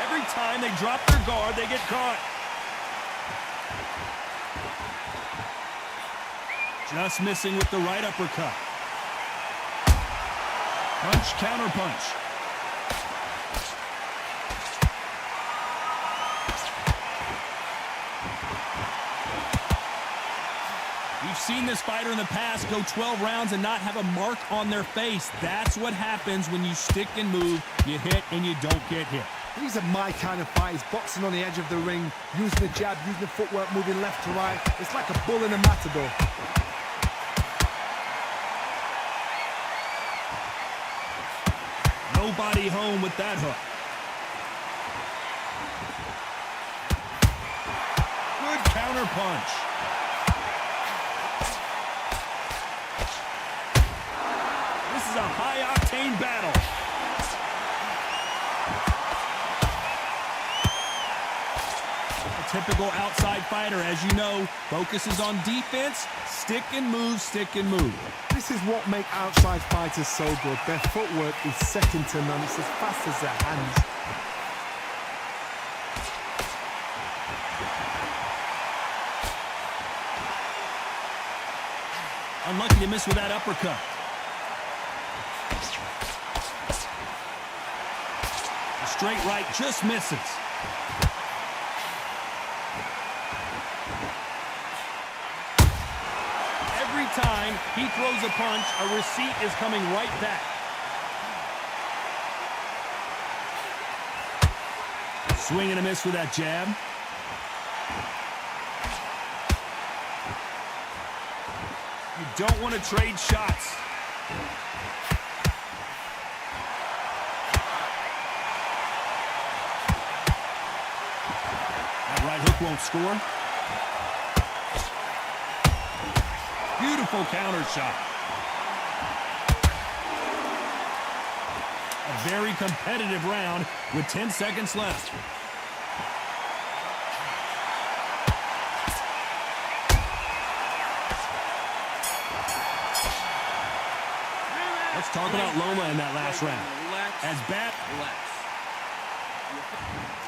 Every time they drop their guard, they get caught. Just missing with the right uppercut. Punch, counter punch. We've seen this fighter in the past go 12 rounds and not have a mark on their face. That's what happens when you stick and move. You hit and you don't get hit. These are my kind of fighters, boxing on the edge of the ring, using the jab, using the footwork, moving left to right. It's like a bull in a matador. Nobody home with that hook. Good counter punch. This is a high-octane battle. A typical outside fighter, as you know, focuses on defense, stick and move, stick and move. This is what makes outside fighters so good. Their footwork is second to none. It's as fast as their hands. Unlucky to miss with that uppercut. A straight right just misses. Every time he throws a punch, a receipt is coming right back. Swing and a miss with that jab. You don't want to trade shots. That right hook won't score. Beautiful counter shot. A very competitive round with 10 seconds left. Let's talk about Loma in that last round. As bad.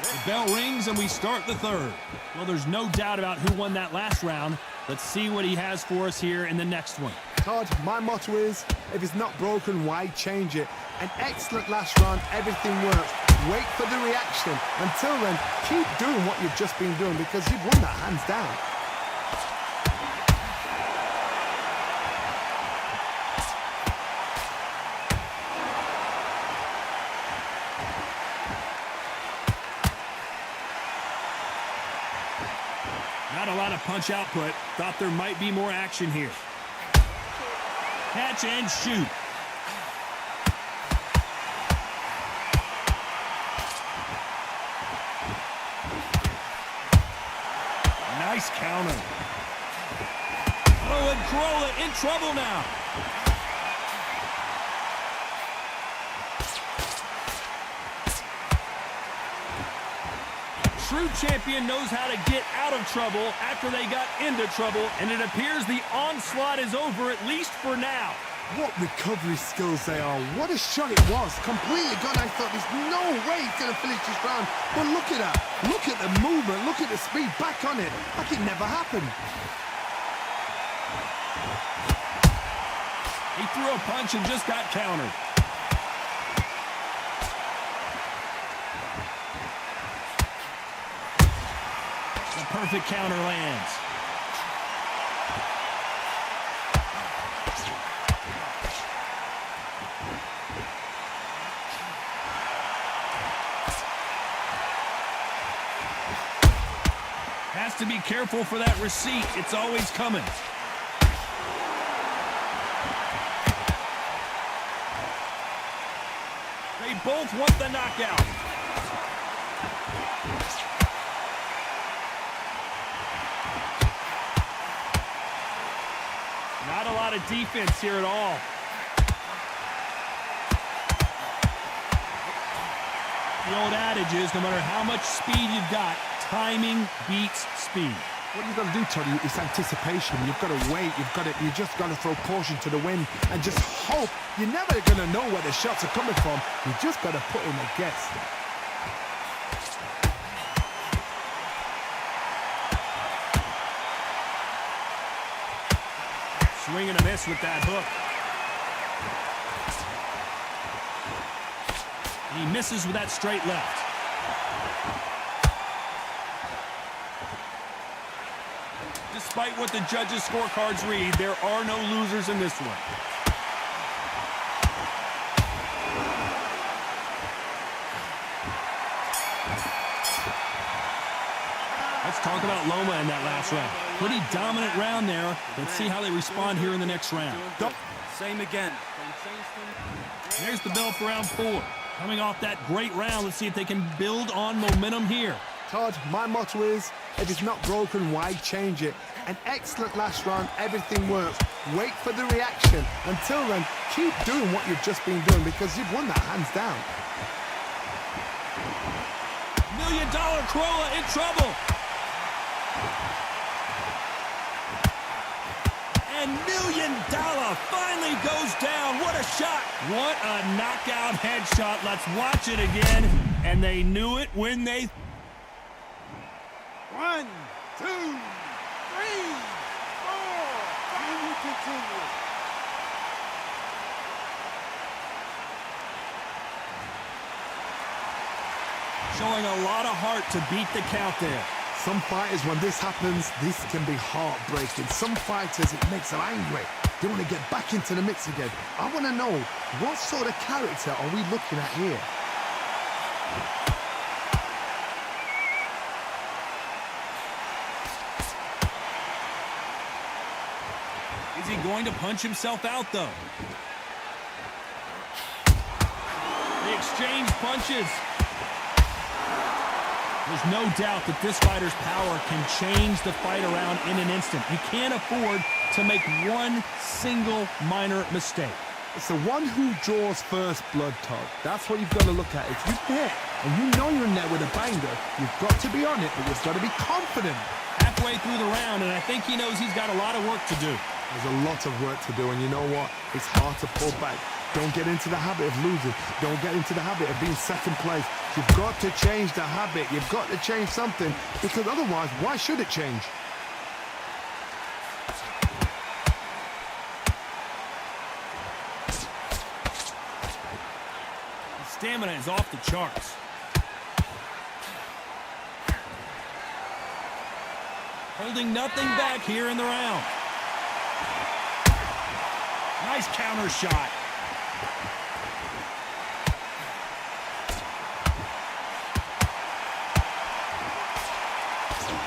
The bell rings and we start the third. Well, there's no doubt about who won that last round. Let's see what he has for us here in the next one. Todd, my motto is, if it's not broken, why change it? An excellent last round, everything works. Wait for the reaction. Until then, keep doing what you've just been doing because you've won that hands down. Not a lot of punch output. Thought there might be more action here. Catch and shoot. Nice counter. Oh, and Corolla in trouble now. True champion knows how to get out of trouble after they got into trouble, and it appears the onslaught is over, at least for now. What recovery skills they are. What a shot it was. Completely gone. I thought there's no way he's going to finish this round. But look at that. Look at the movement. Look at the speed. Back on it. Like it never happened. He threw a punch and just got countered. The perfect counter lands. Has to be careful for that receipt. It's always coming. They both want the knockout. Not a lot of defense here at all. The old adage is, no matter how much speed you've got, timing beats speed. What you've got to do, Toddy, is anticipation. You've got to wait. You just got to throw caution to the wind and just hope. You're never going to know where the shots are coming from. You just got to put in a guess. Swing and a miss with that hook. He misses with that straight left. Despite what the judges' scorecards read, there are no losers in this one. Let's talk about Loma in that last round. Pretty dominant round there. Let's see how they respond here in the next round. Same again. There's the bell for round 4. Coming off that great round, let's see if they can build on momentum here. Todd, my motto is, if it's not broken, why change it? An excellent last round, everything works. Wait for the reaction. Until then, keep doing what you've just been doing because you've won that hands down. $1 Million Corolla in trouble. And $1 Million finally goes down. What a shot. What a knockout headshot. Let's watch it again. And they knew it when they... 1, 2, 3, 4. Can you continue? Showing a lot of heart to beat the count there. Some fighters, when this happens, this can be heartbreaking. Some fighters, it makes them angry. They want to get back into the mix again. I want to know, what sort of character are we looking at here? Is he going to punch himself out, though? They exchange punches. There's no doubt that this fighter's power can change the fight around in an instant. You can't afford to make one single minor mistake. It's the one who draws first blood, Todd. That's what you've got to look at. If you hit and you know you're in there with a banger, you've got to be on it, but you've got to be confident. Halfway through the round, and I think he knows he's got a lot of work to do. There's a lot of work to do, and you know what? It's hard to pull back. Don't get into the habit of losing. Don't get into the habit of being second place. You've got to change the habit. You've got to change something, because otherwise, why should it change? His stamina is off the charts. Holding nothing back here in the round. Nice counter shot.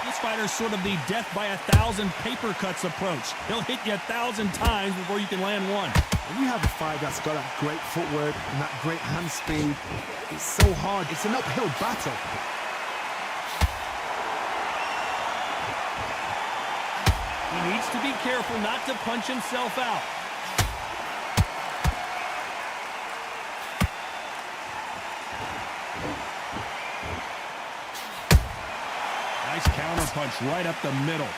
This fighter's sort of the death by 1,000 paper cuts approach. He'll hit you 1,000 times before you can land one. When you have a fight that's got that great footwork and that great hand speed, it's so hard. It's an uphill battle. He needs to be careful not to punch himself out. Nice counter punch right up the middle.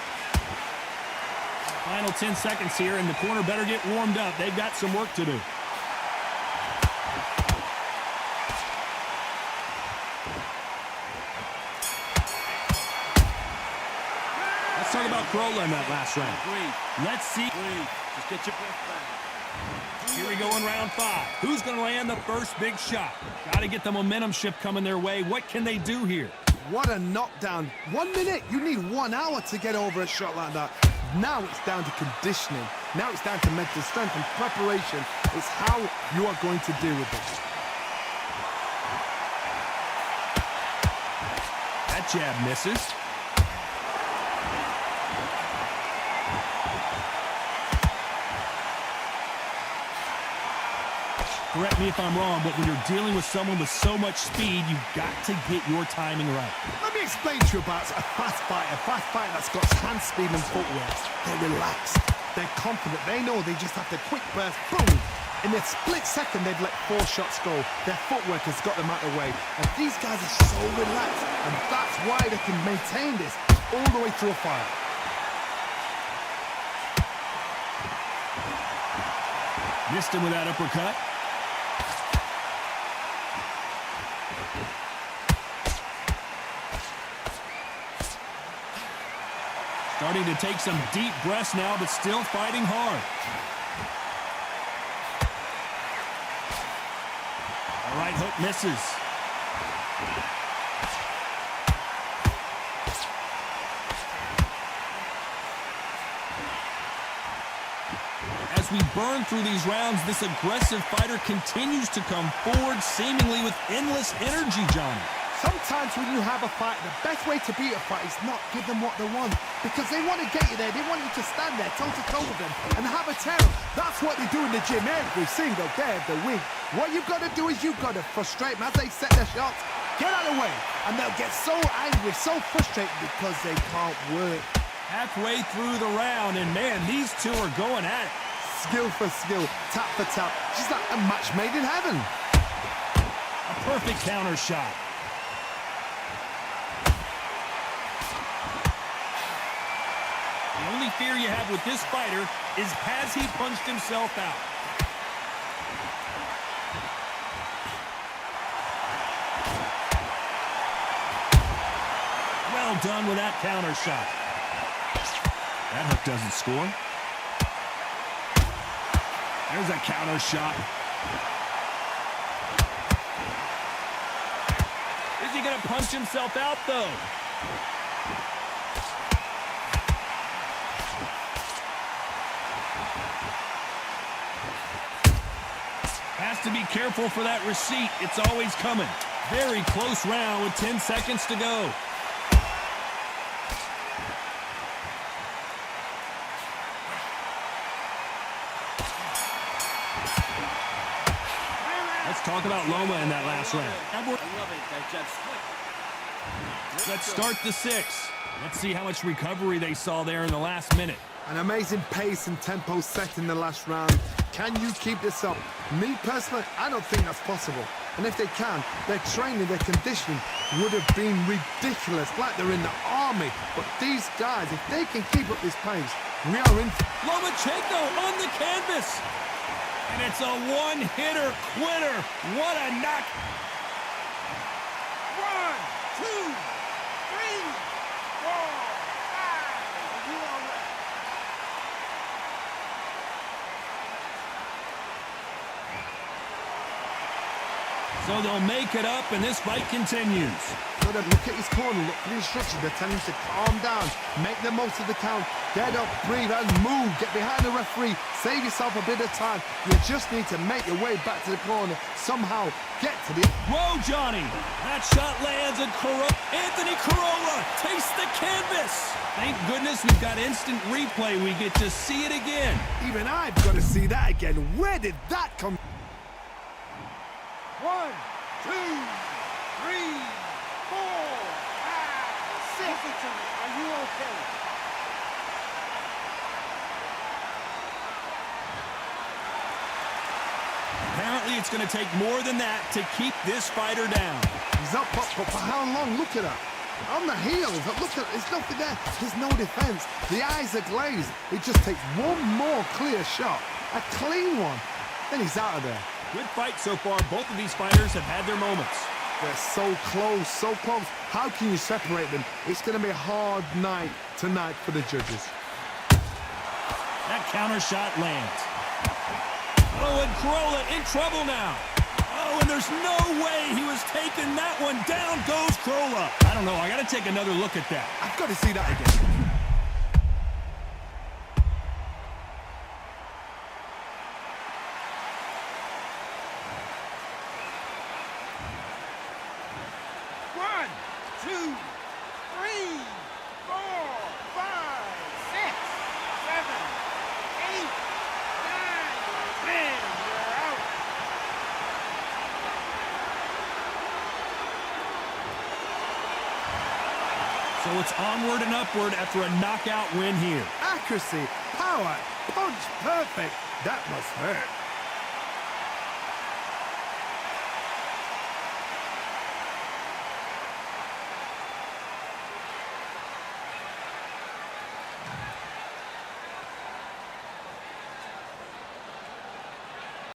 Final 10 seconds here, and the corner better get warmed up. They've got some work to do. Let's talk about Corolla in that last round. Let's see. Just get your breath back. Here we go in round 5. Who's going to land the first big shot? Got to get the momentum shift coming their way. What can they do here? What a knockdown. 1 minute, you need 1 hour to get over a shot like that. Now it's down to conditioning. Now it's down to mental strength and preparation. It's how you are going to deal with this. That jab misses. Correct me if I'm wrong, but when you're dealing with someone with so much speed, you've got to get your timing right. Let me explain to you about a fast fighter that's got hand speed and footwork. They're relaxed. They're confident. They know they just have to quick burst, boom. In a split second, they've let 4 shots go. Their footwork has got them out of the way. And these guys are so relaxed. And that's why they can maintain this all the way through a fight. Missed him with that uppercut. Starting to take some deep breaths now, but still fighting hard. All right, hook misses. As we burn through these rounds, this aggressive fighter continues to come forward, seemingly with endless energy, Johnny. Sometimes when you have a fight, the best way to beat a fight is not give them what they want. Because they want to get you there. They want you to stand there toe-to-toe with them and have a tear. That's what they do in the gym every single day of the week. What you've got to do is you've got to frustrate them as they set their shots. Get out of the way. And they'll get so angry, so frustrated because they can't work. Halfway through the round, and man, these two are going at it. Skill for skill, tap for tap. Just like a match made in heaven. A perfect counter shot. The only fear you have with this fighter is has he punched himself out? Well done with that counter shot. That hook doesn't score. There's a counter shot. Is he going to punch himself out, though? Has to be careful for that receipt. It's always coming. Very close round with 10 seconds to go. Let's talk about Loma in that last round. I love it. That jab's quick. Let's start the 6. Let's see how much recovery they saw there in the last minute. An amazing pace and tempo set in the last round. Can you keep this up? Me personally, I don't think that's possible. And if they can, their training, their conditioning would have been ridiculous, like they're in the army. But these guys, if they can keep up this pace, we are in. Lomachenko on the canvas. And it's a one-hitter quitter. What a knock. 1, 2, 3, 4, 5. You all right? So they'll make it up, and this fight continues. So then look at his corner, look for the instructions. They're telling him to calm down, make the most of the count, get up, breathe, and move. Get behind the referee, save yourself a bit of time. You just need to make your way back to the corner, somehow get to the... Whoa, Johnny! That shot lands, and Anthony Corolla takes the canvas! Thank goodness we've got instant replay. We get to see it again. Even I've got to see that again. Where did that come... 1, 2, 3, 4, 5, 6. Listen to me. Are you okay? it's going to take more than that to keep this fighter down. He's up, but for how long? Look at that. On the heels, look at, there's nothing there. There's no defense. The eyes are glazed. It just takes one more clear shot, a clean one, then he's out of there. Good fight so far. Both of these fighters have had their moments. They're so close, so close. How can you separate them? It's going to be a hard night tonight for the judges. That counter shot lands. Oh, and Corolla in trouble now. Oh, and there's no way he was taking that one. Down goes Corolla. I don't know. I got to take another look at that. I've got to see that again. One, two, three, 4, 5, 6, 7, 8, 9, 10. You're out. So it's onward and upward after a knockout win here. Accuracy, power, punch, perfect. That must hurt.